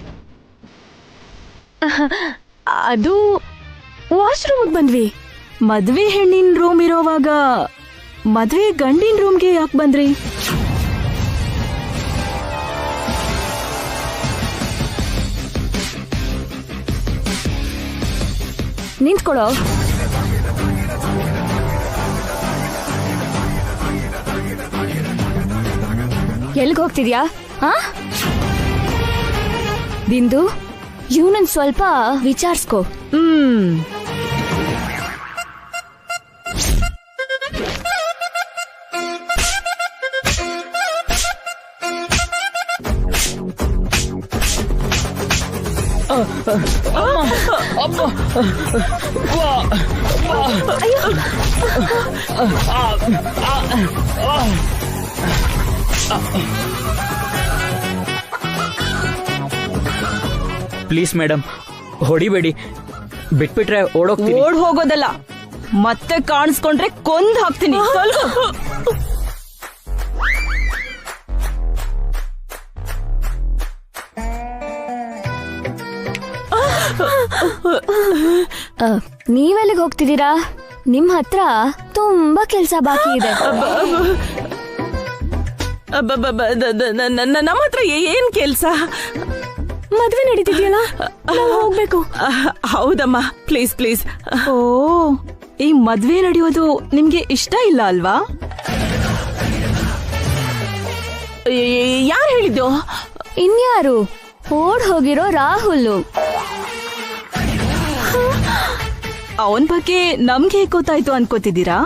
ಅದು ವಾಶ್ರೂಮ್ ಬಂದ್ವಿ. ಮದ್ವೆ ಹೆಣ್ಣಿನ ರೂಮ್ ಇರೋವಾಗ ಮದ್ವೆ ಗಂಡಿನ ರೂಮ್ಗೆ ಯಾಕೆ ಬಂದ್ರಿ? ನಿಂತ್ಕೊಳ್ಳೋ. ಎಲ್ಗ್ ಹೋಗ್ತಿದ್ಯಾ? ಬಿಂದು, ಇವನನ್ ಸ್ವಲ್ಪ ವಿಚಾರಿಸ್ಕೋ. Please madam, ಹೊಡಿಬೇಡಿ. ಬಿಟ್ಬಿಟ್ರೆ ಓಡೋಗ್ತೀನಿ. ಓಡ್ ಹೋಗೋದಲ್ಲ, ಮತ್ತೆ ಕಾಣಿಸ್ಕೊಂಡ್ರೆ ಕೊಂದ್ ಹಾಕ್ತೀನಿ. ನೀವೆಲ್ಲಿಗೆ ಹೋಗ್ತಿದ್ದೀರಾ? ನಿಮ್ ಹತ್ರ ತುಂಬಾ ಕೆಲ್ಸ ಬಾಕಿ ಇದೆ. ನಮ್ಮ ಹತ್ರ ಏನ್ ಕೆಲ್ಸ? ಮದ್ವೆ ನಡೀತಿದ್ಯಲ್ಲ, ಹೋಗ್ಬೇಕು. ಹೌದಮ್ಮ, ಪ್ಲೀಸ್ ಪ್ಲೀಸ್. ಓ, ಈ ಮದ್ವೆ ನಡೆಯೋದು ನಿಮ್ಗೆ ಇಷ್ಟ ಇಲ್ಲ ಅಲ್ವಾ? ಯಾರು ಹೇಳಿದ್ದು? ಇನ್ಯಾರು? ಓಡ್ ಹೋಗಿರೋ ರಾಹುಲ್. ಅವನ್ ಬಗ್ಗೆ ನಮ್ಗೆ ಗೊತ್ತಾಯ್ತು ಅನ್ಕೋತಿದ್ದೀರಾ?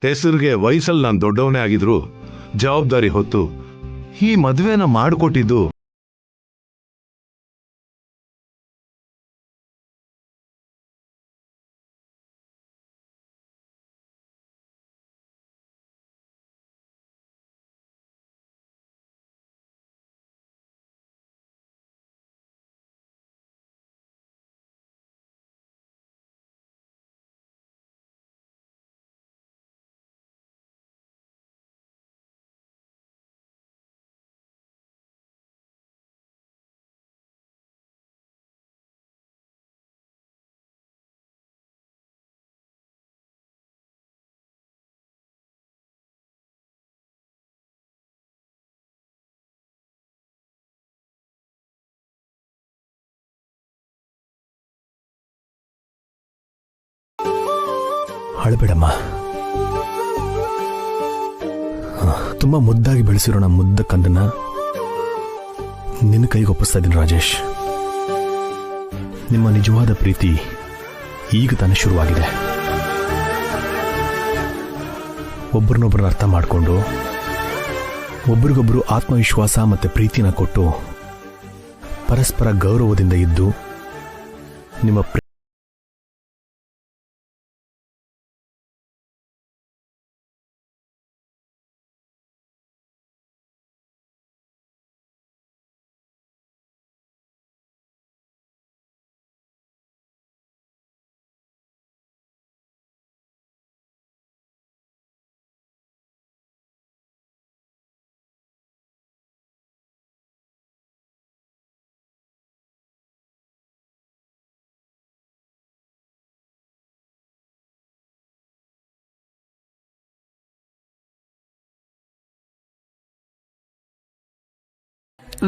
ಹೆಸರಿಗೆ ವಯಸ್ಸಲ್ಲಿ ನಾನು ದೊಡ್ಡವನೇ ಆಗಿದ್ರು ಜವಾಬ್ದಾರಿ ಹೊತ್ತು ಈ ಮದುವೆನ ಮಾಡಿಕೊಟ್ಟಿದ್ದು ಅಳಬೇಡಮ್ಮ. ತುಂಬಾ ಮುದ್ದಾಗಿ ಬೆಳೆಸಿರೋ ನಮ್ಮ ಮುದ್ದ ಕಂದನ್ನ ನಿನ್ನ ಕೈಗೆ ಒಪ್ಪಿಸ್ತಾ ಇದ್ದೀನಿ ರಾಜೇಶ್. ನಿಮ್ಮ ನಿಜವಾದ ಪ್ರೀತಿ ಈಗ ತಾನೇ ಶುರುವಾಗಿದೆ. ಒಬ್ಬರನ್ನೊಬ್ಬರನ್ನ ಅರ್ಥ ಮಾಡಿಕೊಂಡು ಒಬ್ರಿಗೊಬ್ರು ಆತ್ಮವಿಶ್ವಾಸ ಮತ್ತೆ ಪ್ರೀತಿನ ಕೊಟ್ಟು ಪರಸ್ಪರ ಗೌರವದಿಂದ ಇದ್ದು ನಿಮ್ಮ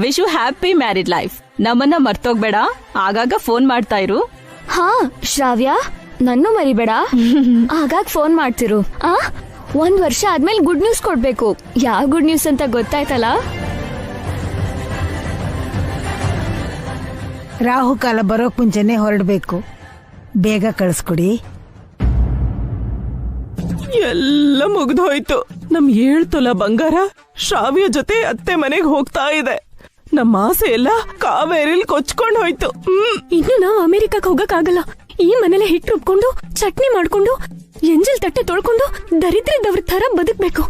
wish you happy married life. ನಮ್ಮನ್ನ ಮರ್ತೋಗ್ಬೇಡ, ಆಗಾಗ ಫೋನ್ ಮಾಡ್ತಾ ಇರು. ಹಾ ಶ್ರಾವ್ಯ, ನನ್ನೂ ಮರಿಬೇಡ, ಆಗಾಗ ಫೋನ್ ಮಾಡ್ತಿರು. 1 ವರ್ಷ ಆದ್ಮೇಲೆ ಗುಡ್ ನ್ಯೂಸ್ ಕೊಡ್ಬೇಕು. ಯಾವ ಗುಡ್ ನ್ಯೂಸ್ ಅಂತ ಗೊತ್ತಾಯ್ತಲ್ಲ? ರಾಹುಕಾಲ ಬರೋಕ್ ಮುಂಚೆನೆ ಹೊರಡ್ಬೇಕು. ಬೇಗ ಕಳಿಸ್ಕೊಡಿ. ಎಲ್ಲ ಮುಗ್ದೋಯ್ತು. ನಮ್ 7 ತೊಲ ಬಂಗಾರ ಶ್ರಾವ್ಯ ಜೊತೆ ಅತ್ತೆ ಮನೆಗೆ ಹೋಗ್ತಾ ಇದೆ. ನಮ್ಮ ಆಸೆ ಎಲ್ಲ ಕಾವೇರಿಲ್ ಕೊಚ್ಕೊಂಡ್ ಹೋಯ್ತು. ಇನ್ನು ನಾವು ಅಮೆರಿಕಕ್ಕೆ ಹೋಗಕ್ಕಾಗಲ್ಲ. ಈ ಮನೇಲೆ ಹಿಟ್ಟು ರುಬ್ಕೊಂಡು ಚಟ್ನಿ ಮಾಡ್ಕೊಂಡು ಎಂಜಲ್ ತಟ್ಟೆ ತೊಳ್ಕೊಂಡು ದರಿದ್ರದವ್ರ ತರ ಬದುಕ್ಬೇಕು.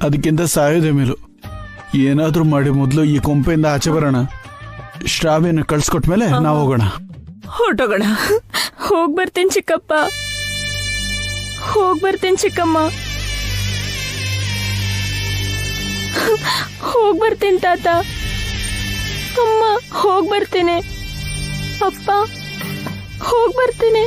ಅದಕ್ಕಿಂತ ಸಾಯೋದೇ ಮೇಲು. ಏನಾದ್ರೂ ಮಾಡಿ ಮೊದಲು ಈ ಕೊಂಪೆಯಿಂದ ಆಚೆ ಬರೋಣ. ಶ್ರಾವ್ಯನ ಕಳ್ಸ್ಕೊಟ್ಮೇಲೆ ನಾವು ಹೋಗೋಣ. ಹೊರಟೋಗೋಣ. ಹೋಗ್ ಬರ್ತೇನೆ ಚಿಕ್ಕಪ್ಪ, ಹೋಗ್ ಬರ್ತೇನೆ ಚಿಕ್ಕಮ್ಮ, ಹೋಗ್ ಬರ್ತೇನೆ ತಾತ, ಅಮ್ಮ ಹೋಗ್ ಬರ್ತೇನೆ, ಅಪ್ಪ ಹೋಗ್ ಬರ್ತೇನೆ.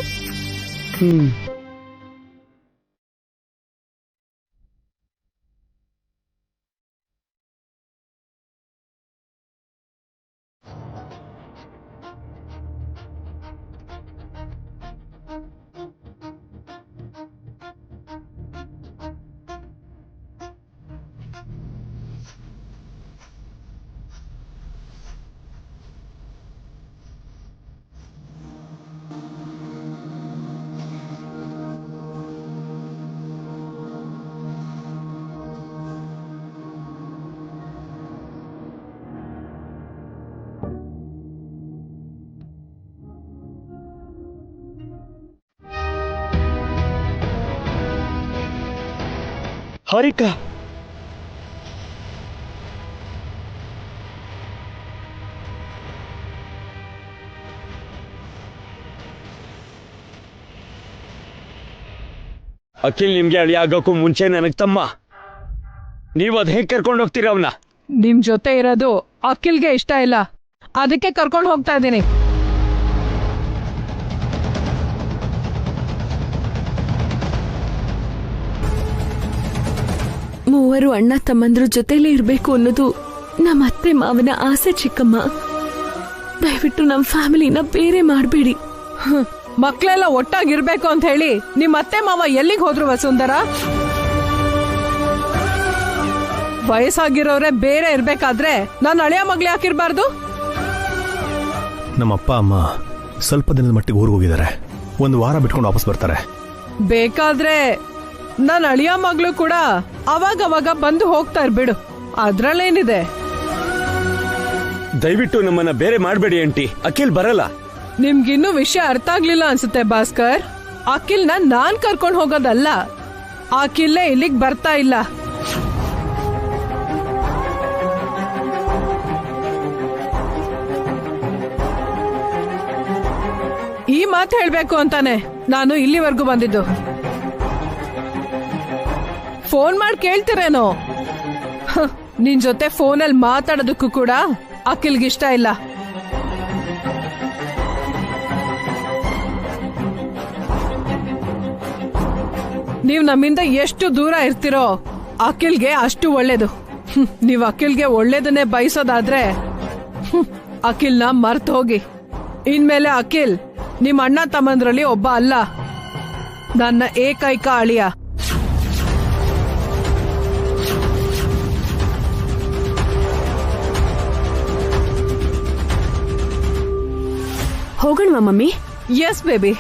ಹಾರಿಕಾ, ಅಖಿಲ್ ನಿಮ್ಗೆ ಅಳಿ ಆಗೋಕ್ಕೂ ಮುಂಚೆ ನನಗ್ ತಮ್ಮ. ನೀವು ಅದ್ ಹೇಗೆ ಕರ್ಕೊಂಡು ಹೋಗ್ತೀರ ಅವನ್ನ? ನಿಮ್ ಜೊತೆ ಇರೋದು ಅಖಿಲ್ಗೆ ಇಷ್ಟ ಇಲ್ಲ, ಅದಕ್ಕೆ ಕರ್ಕೊಂಡು ಹೋಗ್ತಾ ಇದ್ದೀನಿ. ಮೂವರು ಅಣ್ಣ ತಮ್ಮಂದ್ರ ಜೊತೆಲೇ ಇರ್ಬೇಕು ಅನ್ನೋದು ನಮ್ಮ ಅತ್ತೆ ಮಾವನ ಆಸೆ ಚಿಕ್ಕಮ್ಮ. ದಯವಿಟ್ಟು ನಮ್ಮ ಫ್ಯಾಮಿಲಿನ ಬೇರೆ ಮಾಡಬೇಡಿ. ಮಕ್ಳೆಲ್ಲ ಒಟ್ಟಾಗಿರ್ಬೇಕು ಅಂತ ಹೇಳಿ ನಿಮ್ ಅತ್ತೆ ಮಾವ ಎಲ್ಲಿಗೆ ಹೋದ್ರು ವಸುಂಧರ? ವಯಸ್ಸಾಗಿರೋರೆ ಬೇರೆ ಇರ್ಬೇಕಾದ್ರೆ ನಾನು ಅಳಿಯ ಮಗ್ಳು ಯಾಕಿರ್ಬಾರ್ದು? ನಮ್ಮ ಅಪ್ಪ ಅಮ್ಮ ಸ್ವಲ್ಪ ದಿನದ ಮಟ್ಟಿಗೆ ಊರಿಗೆ ಹೋಗಿದ್ದಾರೆ. 1 ವಾರ ಬಿಟ್ಕೊಂಡು ವಾಪಸ್ ಬರ್ತಾರೆ. ಬೇಕಾದ್ರೆ ನನ್ನ ಅಳಿಯ ಮಗಳು ಕೂಡ ಅವಾಗವಾಗ ಬಂದು ಹೋಗ್ತಾ ಇರ್ಬಿಡು, ಅದ್ರಲ್ಲೇನಿದೆ. ದಯವಿಟ್ಟು ನಮ್ಮನ್ನ ಬೇರೆ ಮಾಡಬೇಡಿ ಆಂಟಿ. ಅಖಿಲ್ ಬರಲ್ಲ. ನಿಮ್ಗಿನ್ನೂ ವಿಷಯ ಅರ್ಥ ಆಗ್ಲಿಲ್ಲ ಅನ್ಸುತ್ತೆ ಭಾಸ್ಕರ್. ಅಖಿಲ್ನ ನಾನ್ ಕರ್ಕೊಂಡು ಹೋಗೋದಲ್ಲ, ಅಖಿಲ್ಲೇ ಇಲ್ಲಿಗೆ ಬರ್ತಾ ಇಲ್ಲ. ಈ ಮಾತು ಹೇಳ್ಬೇಕು ಅಂತಾನೆ ನಾನು ಇಲ್ಲಿವರೆಗೂ ಬಂದಿದ್ದು. ಫೋನ್ ಮಾಡಿ ಕೇಳ್ತಿರೇನೋ? ನಿನ್ ಜೊತೆ ಫೋನಲ್ಲಿ ಮಾತಾಡೋದಕ್ಕೂ ಕೂಡ ಅಖಿಲ್ಗಿಷ್ಟ ಇಲ್ಲ. ನೀವ್ ನಮ್ಮಿಂದ ಎಷ್ಟು ದೂರ ಇರ್ತಿರೋ ಅಖಿಲ್ಗೆ ಅಷ್ಟು ಒಳ್ಳೇದು. ನೀವ್ ಅಖಿಲ್ಗೆ ಒಳ್ಳೇದನ್ನೇ ಬಯಸೋದಾದ್ರೆ ಅಖಿಲ್ನ ಮರ್ತ್ ಹೋಗಿ. ಇನ್ಮೇಲೆ ಅಖಿಲ್ ನಿಮ್ ಅಣ್ಣ ತಮ್ಮಂದ್ರಲ್ಲಿ ಒಬ್ಬ ಅಲ್ಲ. ನನ್ನ ಏಕೈಕ ಅಳಿಯ. ಹೋಗೋಣವಾ ಮಮ್ಮಿ? Yes baby.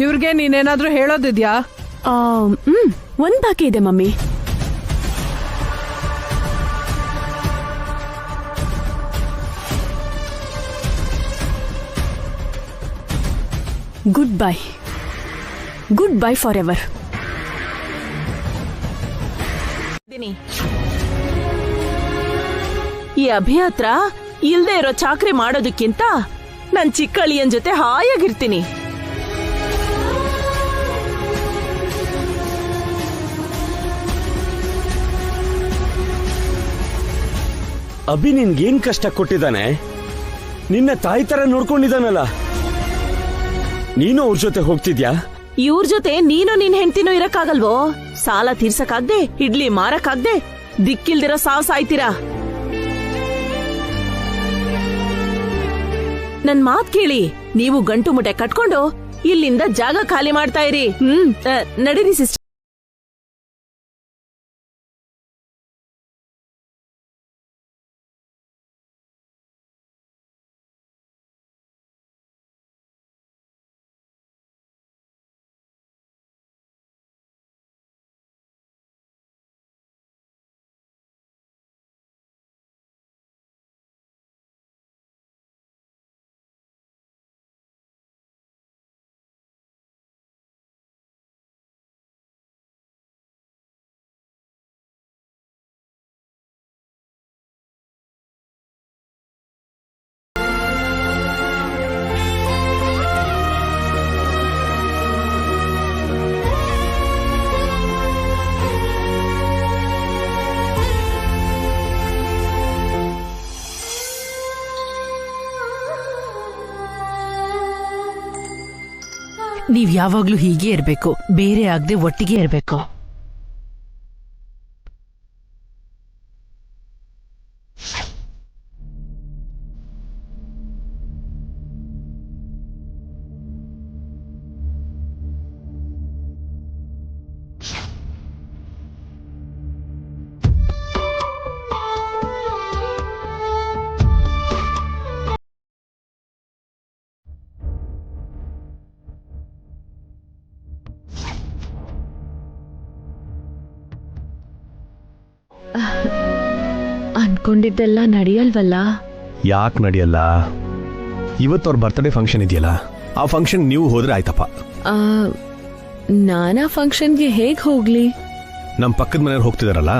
ಇವ್ರಿಗೆ ನೀನೇನಾದ್ರೂ ಹೇಳೋದಿದ್ಯಾ? ಒಂದ್ ಬಾಕಿ ಇದೆ mummy. Good bye forever. ಈ ಅಭಿ ಹತ್ರ ಇಲ್ದೇ ಇರೋ ಚಾಕ್ರಿ ಮಾಡೋದಕ್ಕಿಂತ ನನ್ ಚಿಕ್ಕಳಿಯನ್ ಜೊತೆ ಹಾಯಾಗಿರ್ತೀನಿ. ಅಭಿ ನಿನ್ಗೇನ್ ಕಷ್ಟ ಕೊಟ್ಟಿದ್ದಾನೆ? ನಿನ್ನ ತಾಯಿ ತರ ನೋಡ್ಕೊಂಡಿದ್ದಾನಲ್ಲ, ನೀನು ಅವ್ರ ಜೊತೆ ಹೋಗ್ತಿದ್ಯಾ? ಇವ್ರ ಜೊತೆ ನೀನು ನಿನ್ ಹೆಂಡ್ತಿನೂ ಇರಕ್ಕಾಗಲ್ವೋ? ಸಾಲ ತೀರ್ಸಕ್ಕಾಗ್ದೆ, ಇಡ್ಲಿ ಮಾರಕ್ಕಾಗ್ದೆ, ದಿಕ್ಕಿಲ್ದಿರೋ ಸಾಯ್ತೀರಾ. ನನ್ ಮಾತ್ ಕೇಳಿ, ನೀವು ಗಂಟು ಮುಟೆ ಕಟ್ಕೊಂಡು ಇಲ್ಲಿಂದ ಜಾಗ ಖಾಲಿ ಮಾಡ್ತಾ ಇರಿ. ನಡೀರಿ ಸಿಸ್ಟರ್. ನೀವ್ ಯಾವಾಗ್ಲೂ ಹೀಗೆ ಇರ್ಬೇಕು, ಬೇರೆ ಆಗದೆ ಒಟ್ಟಿಗೆ ಇರ್ಬೇಕು. ಅನ್ಕೊಂಡಿದ್ದೆಲ್ಲ ನಡೆಯಲ್ವಲ್ಲ? ಯಾಕೆ ನಡೆಯಲ್ಲ? ಇವತ್ತು ಅವ್ರ ಬರ್ತ್ಡೇ ಫಂಕ್ಷನ್ ಇದೆಯಲ್ಲ, ಆ ಫಂಕ್ಷನ್ ನೀವು ಹೋದ್ರೆ ಆಯ್ತಪ್ಪ. ನಾನಾ ಫಂಕ್ಷನ್ಗೆ ಹೇಗ್ ಹೋಗ್ಲಿ? ನಮ್ಮ ಪಕ್ಕದ ಮನೆಯವ್ರು ಹೋಗ್ತಿದಾರಲ್ಲ,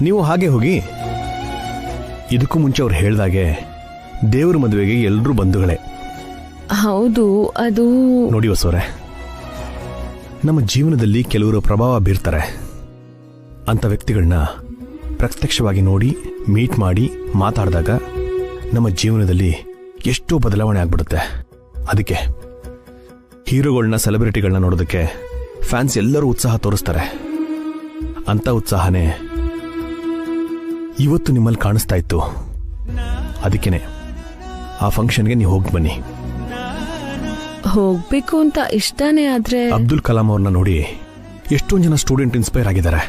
ನೀವು ಹಾಗೆ ಹೋಗಿ. ಇದಕ್ಕೂ ಮುಂಚೆ ಅವ್ರು ಹೇಳ್ದಾಗೆ ದೇವ್ರ ಮದುವೆಗೆ ಎಲ್ಲರೂ ಬಂಧುಗಳೇ. ಹೌದು, ಅದು ನೋಡಿ ಹೊಸವ್ರೆ, ನಮ್ಮ ಜೀವನದಲ್ಲಿ ಕೆಲವರು ಪ್ರಭಾವ ಬೀರ್ತಾರೆ. ಅಂತ ವ್ಯಕ್ತಿಗಳನ್ನ ಪ್ರತ್ಯಕ್ಷವಾಗಿ ನೋಡಿ, ಮೀಟ್ ಮಾಡಿ ಮಾತಾಡಿದಾಗ ನಮ್ಮ ಜೀವನದಲ್ಲಿ ಎಷ್ಟೋ ಬದಲಾವಣೆ ಆಗ್ಬಿಡುತ್ತೆ. ಅದಕ್ಕೆ ಹೀರೋಗಳನ್ನ, ಸೆಲೆಬ್ರಿಟಿಗಳನ್ನ ನೋಡೋದಕ್ಕೆ ಫ್ಯಾನ್ಸ್ ಎಲ್ಲರೂ ಉತ್ಸಾಹ ತೋರಿಸ್ತಾರೆ. ಅಂತ ಉತ್ಸಾಹನೇ ಇವತ್ತು ನಿಮ್ಮಲ್ಲಿ ಕಾಣಿಸ್ತಾ ಇತ್ತು. ಅದಕ್ಕೇನೆ ಆ ಫಂಕ್ಷನ್ಗೆ ನೀವು ಹೋಗಿ ಬನ್ನಿ. ಹೋಗ್ಬೇಕು ಅಂತ ಇಷ್ಟನೇ. ಆದ್ರೆ ಅಬ್ದುಲ್ ಕಲಾಂ ಅವ್ರನ್ನ ನೋಡಿ ಎಷ್ಟೊಂದು ಜನ ಸ್ಟೂಡೆಂಟ್ ಇನ್ಸ್ಪೈರ್ ಆಗಿದ್ದಾರೆ.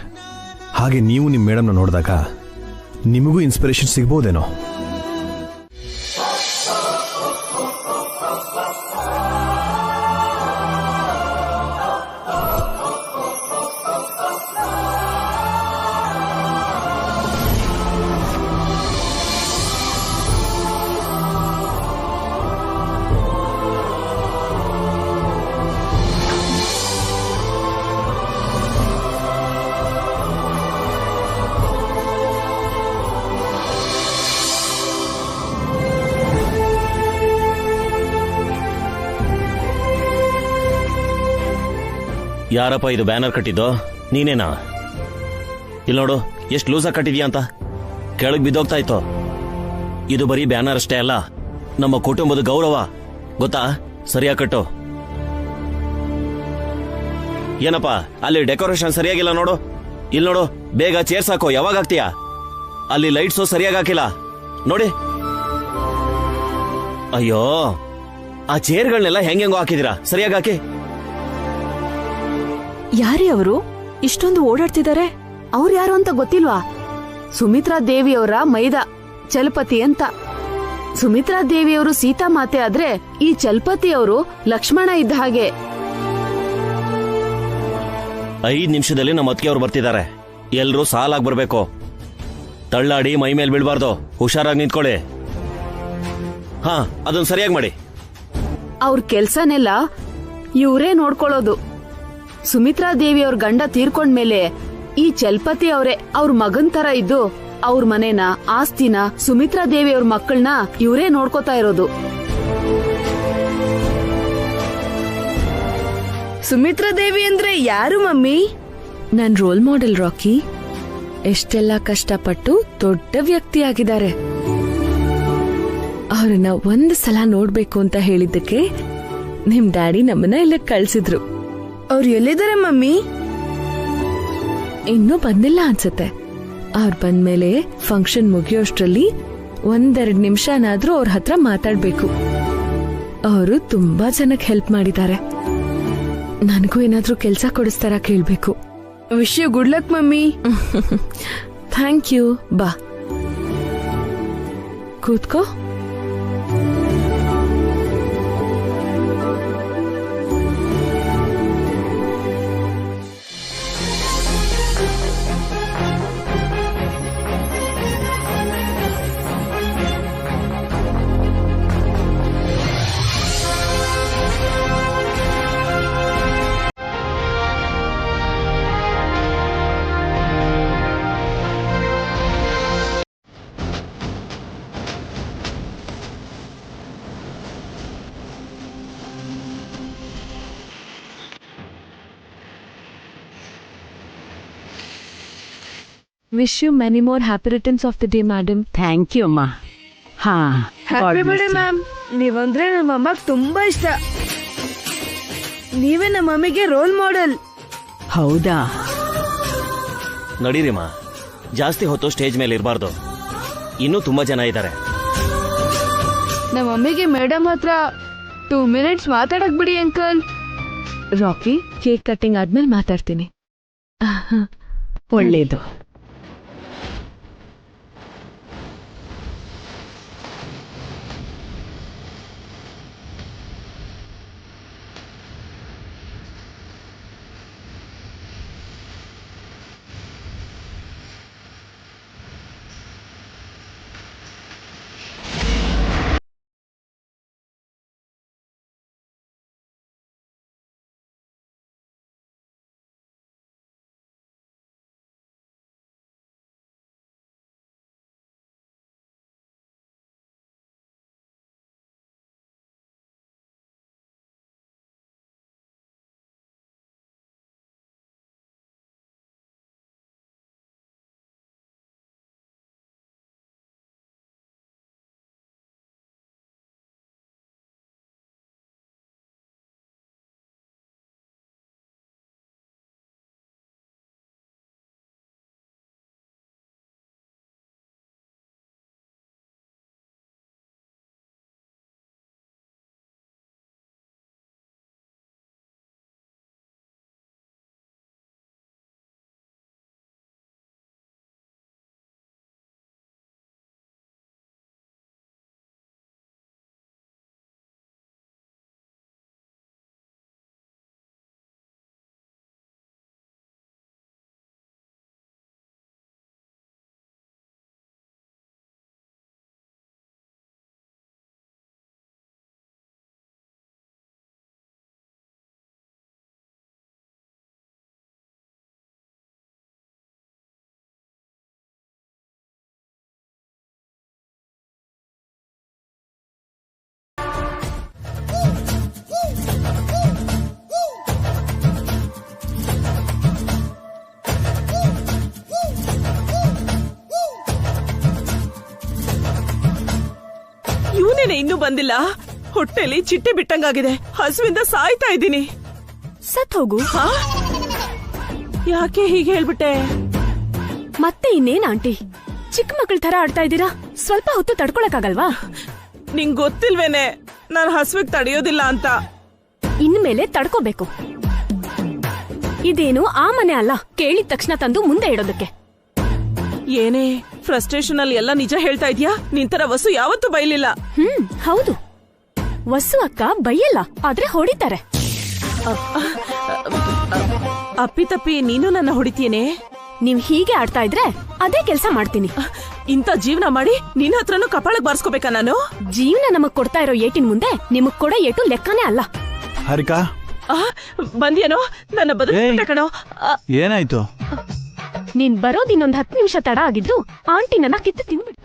ಹಾಗೆ ನೀವು ನಿಮ್ಮ ಮೇಡಮ್ನ ನೋಡಿದಾಗ ನಿಮಗೂ ಇನ್ಸ್ಪಿರೇಷನ್ ಸಿಗ್ಬೋದೇನೋ. ಯಾರಪ್ಪ ಇದು ಬ್ಯಾನರ್ ಕಟ್ಟಿದ್ದು? ನೀನೇನಾ? ಇಲ್ಲಿ ನೋಡು ಎಷ್ಟು ಲೂಸಾಗಿ ಕಟ್ಟಿದ್ಯಾ ಅಂತ. ಕೆಳಗೆ ಬಿದ್ದೋಗ್ತಾ ಇತ್ತು. ಇದು ಬರೀ ಬ್ಯಾನರ್ ಅಷ್ಟೇ ಅಲ್ಲ, ನಮ್ಮ ಕುಟುಂಬದ ಗೌರವ ಗೊತ್ತಾ? ಸರಿಯಾಗಿ ಕಟ್ಟು. ಏನಪ್ಪ ಅಲ್ಲಿ ಡೆಕೋರೇಷನ್ ಸರಿಯಾಗಿಲ್ಲ ನೋಡು. ಇಲ್ಲಿ ನೋಡು, ಬೇಗ ಚೇರ್ಸ್ ಹಾಕೋ. ಯಾವಾಗ ಹಾಕ್ತೀಯಾ? ಅಲ್ಲಿ ಲೈಟ್ಸು ಸರಿಯಾಗಿ ಹಾಕಿಲ್ಲ ನೋಡಿ. ಅಯ್ಯೋ, ಆ ಚೇರ್ಗಳನ್ನೆಲ್ಲ ಹೆಂಗೆಂಗೋ ಹಾಕಿದಿರಾ? ಸರಿಯಾಗಿ ಹಾಕಿ. ಯಾರೇ ಅವರು ಇಷ್ಟೊಂದು ಓಡಾಡ್ತಿದ್ದಾರೆ? ಅವ್ರು ಯಾರು ಅಂತ ಗೊತ್ತಿಲ್ವಾ? ಸುಮಿತ್ರಾ ದೇವಿಯವರ ಮೈದ ಚಲಪತಿ ಅಂತ. ಸುಮಿತ್ರಾ ದೇವಿಯವರು ಸೀತಾ ಮಾತೆ ಆದ್ರೆ ಈ ಚಲಪತಿಯವರು ಲಕ್ಷ್ಮಣ ಇದ್ದ ಹಾಗೆ. 5 ನಿಮಿಷದಲ್ಲಿ ನಮ್ಮ ಅತ್ತಿಗೆ ಅವ್ರು ಬರ್ತಿದ್ದಾರೆ. ಎಲ್ರೂ ಸಾಲಾಗಿ ಬರ್ಬೇಕು. ತಳ್ಳಾಡಿ ಮೈ ಮೇಲೆ ಬೀಳ್ಬಾರ್ದು. ಹುಷಾರಾಗಿ ನಿಂತ್ಕೊಳ್ಳಿ. ಹಾ, ಅದನ್ನ ಸರಿಯಾಗಿ ಮಾಡಿ. ಅವ್ರ ಕೆಲ್ಸನೆಲ್ಲ ಇವ್ರೇ ನೋಡ್ಕೊಳ್ಳೋದು. ಸುಮಿತ್ರಾ ದೇವಿಯವ್ರ ಗಂಡ ತೀರ್ಕೊಂಡ್ಮೇಲೆ ಈ ಚಲಪತಿ ಅವರೇ ಅವ್ರ ಮಗನ್ ತರ ಇದ್ದು ಅವ್ರ ಮನೇನ, ಆಸ್ತಿನ, ಸುಮಿತ್ರಾ ದೇವಿಯವ್ರ ಮಕ್ಕಳನ್ನ ಇವರೇ ನೋಡ್ಕೋತಾ ಇರೋದು. ಸುಮಿತ್ರಾ ದೇವಿ ಅಂದ್ರೆ ಯಾರು ಮಮ್ಮಿ? ನನ್ ರೋಲ್ ಮಾಡೆಲ್ ರಾಕಿ. ಎಷ್ಟೆಲ್ಲ ಕಷ್ಟಪಟ್ಟು ದೊಡ್ಡ ವ್ಯಕ್ತಿಯಾಗಿದ್ದಾರೆ. ಅವ್ರನ್ನ ಒಂದ್ ಸಲ ನೋಡ್ಬೇಕು ಅಂತ ಹೇಳಿದ್ದಕ್ಕೆ ನಿಮ್ ಡ್ಯಾಡಿ ನಮ್ಮನ್ನ ಇಲ್ಲ ಕಳ್ಸಿದ್ರು. ಅವ್ರು ಎಲ್ಲಿದ್ದಾರೆ ಮಮ್ಮಿ? ಇನ್ನೂ ಬಂದಿಲ್ಲ ಅನ್ಸತ್ತೆ. ಅವ್ರು ಬಂದ್ಮೇಲೆ ಫಂಕ್ಷನ್ ಮುಗಿಯೋಷ್ಟ್ರಲ್ಲಿ 1-2 ನಿಮಿಷನಾದ್ರೂ ಅವ್ರ ಹತ್ರ ಮಾತಾಡ್ಬೇಕು. ಅವರು ತುಂಬಾ ಜನಕ್ಕೆ ಹೆಲ್ಪ್ ಮಾಡಿದ್ದಾರೆ. ನನಗೂ ಏನಾದ್ರೂ ಕೆಲ್ಸ ಕೊಡಿಸ್ತಾರ ಕೇಳ್ಬೇಕು. Wish you good luck mummy. Thank you. ಬಾ ಕೂತ್ಕೋ. Wish you many more happy returns of the day, madam. Thank you ಅಮ್ಮ. ಹಾ, ಹ್ಯಾಪಿ ಬರ್ಡೇ ಮ್ಯಾಮ್. ನೀವಂದ್ರೆ ನಮ್ಮ ಅಮ್ಮಗ್ ತುಂಬಾ ಇಷ್ಟ. ನೀವೇ ನಮ್ಮ ಮಮ್ಮಿಗೆ ರೋಲ್ ಮಾಡೆಲ್. ಹೌದಾ? ನಡೀರಿಮ್ಮ, ಜಾಸ್ತಿ ಹೊತ್ತು ಸ್ಟೇಜ್ ಮೇಲೆ ಇರಬಾರ್ದು. ಇನ್ನೂ ತುಂಬಾ ಜನ ಇದ್ದಾರೆ. ನಮ್ಮ ಮಮ್ಮಿಗೆ ಮೇಡಮ್ ಹತ್ರ 2 minutes ಮಾತಾಡಕ್ ಬಿಡಿ ಅಂಕಲ್. ರಾಕಿ, ಕೇಕ್ ಕಟ್ಟಿಂಗ್ ಆದ್ಮೇಲೆ ಮಾತಾಡ್ತೀನಿ. ಒಳ್ಳೇದು. ಇವನೇನೆ ಇನ್ನೂ ಬಂದಿಲ್ಲ. ಹೊಟ್ಟೆಲಿ ಚಿಟ್ಟೆ ಬಿಟ್ಟಂಗಾಗಿದೆ. ಹಸುವಿಂದ ಸಾಯ್ತಾ ಇದ್ದೀನಿ. ಸತ್ ಹೋಗು. ಯಾಕೆ ಹೀಗೆ ಹೇಳ್ಬಿಟ್ಟೆ? ಮತ್ತೆ ಇನ್ನೇನ್ ಆಂಟಿ, ಚಿಕ್ಕ ಮಕ್ಕಳ ತರ ಆಡ್ತಾ ಇದ್ದೀರಾ? ಸ್ವಲ್ಪ ಹೊತ್ತು ತಡ್ಕೊಳಕ್ಕಾಗಲ್ವಾ? ನಿಂಗ್ ಗೊತ್ತಿಲ್ವೇನೆ ನಾನು ಹಸುವಿಗೆ ತಡೆಯೋದಿಲ್ಲ ಅಂತ. ಇನ್ಮೇಲೆ ತಡ್ಕೋಬೇಕು. ಇದೇನು ಆ ಮನೆ ಅಲ್ಲ, ಕೇಳಿದ ತಕ್ಷಣ ತಂದು ಮುಂದೆ ಇಡೋದಕ್ಕೆ. ಏನೇ ಫ್ರಸ್ಟ್ರೇಷನ್ ಅಲ್ಲಿ ಎಲ್ಲ ನಿಜ ಹೇಳ್ತಾ ಇದ್ಯಾ? ನಿಂತರ ವಸು ಯಾವತ್ತೂ ಬೈಲಿಲ್ಲ. ಹೌದು, ವಸು ಅಕ್ಕ ಬೈಯಲ್ಲ, ಆದ್ರೆ ಹೊಡಿತಾರೆ. ಅಪ್ಪಿತಪ್ಪಿ ನೀನು ನನ್ನ ಹೊಡಿತೀಯೇನೆ? ನೀವ್ ಹೀಗೆ ಆಡ್ತಾ ಇದ್ರೆ ಅದೇ ಕೆಲ್ಸ ಮಾಡ್ತೀನಿ. ಇಂಥ ಜೀವನ ಮಾಡಿ ನಿನ್ನ ಹತ್ರನೂ ಕಪಾಳಕ್ ಬಾರಿಸ್ಕೋಬೇಕಾ ನಾನು? ಜೀವನ ನಮಗ್ ಕೊಡ್ತಾ ಇರೋ ಏಟಿನ ಮುಂದೆ ನಿಮಗ್ ಕೊಡೋ ಏಟು ಲೆಕ್ಕನೇ ಅಲ್ಲ. ಹರಿಕಾ, ಬಂದ್ಯೇನೋ? ನನ್ನ ಬದುಕ ಕಣೋ. ಏನಾಯ್ತು? ನೀನ್ ಬರೋದ್ ಇನ್ನೊಂದ್ 10 ನಿಮಿಷ ತಡ ಆಗಿದ್ದು ಆಂಟಿ ನನ್ನ ಕಿತ್ತು ತಿನ್ಬಿಟ್ಟು.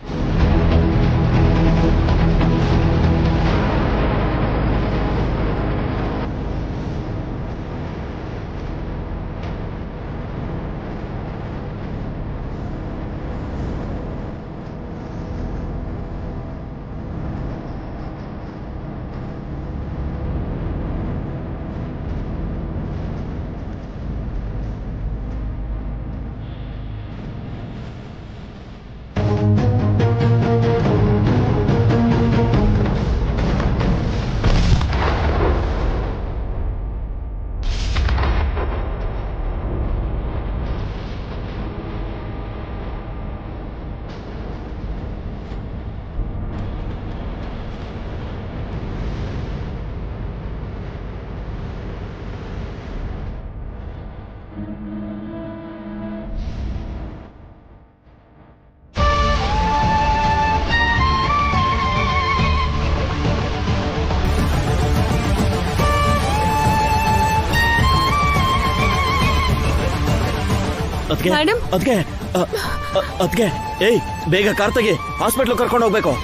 ಅದ್ಕೆ ಏಯ್, ಬೇಗ ಕಾರ್ ತೆಗಿ, ಹಾಸ್ಪಿಟ್ಲ್ ಕರ್ಕೊಂಡು ಹೋಗ್ಬೇಕು.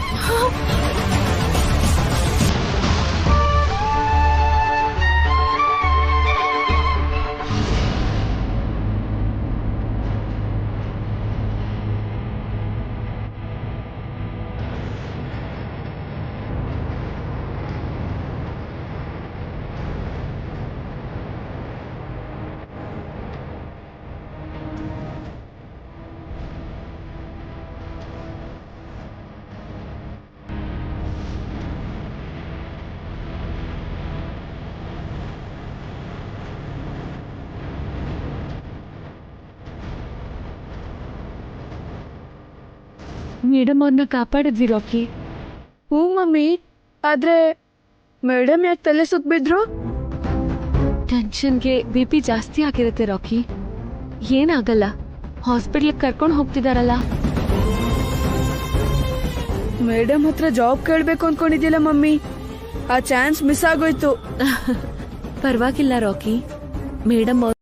ಮೇಡಮ್ ಅವ್ರನ್ನ ಕಾಪಾಡಿದ್ವಿ ರಾಕಿ. ಹ್ಞೂ ಮಮ್ಮಿ, ಆದ್ರೆ ಮೇಡಮ್ ಯಾಕೆ ತಲೆ ಸುತ್ತ ಬಿದ್ರು? ಟೆನ್ಷನ್ಗೆ BP ಜಾಸ್ತಿ ಆಗಿರುತ್ತೆ ರಾಕಿ. ಏನಾಗಲ್ಲ, ಹಾಸ್ಪಿಟ್ಲಿಗೆ ಕರ್ಕೊಂಡು ಹೋಗ್ತಿದಾರಲ್ಲ. ಮೇಡಮ್ ಹತ್ರ ಜಾಬ್ ಕೇಳ್ಬೇಕು ಅನ್ಕೊಂಡಿದ್ಯಲ್ಲ ಮಮ್ಮಿ, ಆ ಚಾನ್ಸ್ ಮಿಸ್ ಆಗೋಯ್ತು. ಪರವಾಗಿಲ್ಲ ರಾಕಿ, ಮೇಡಮ್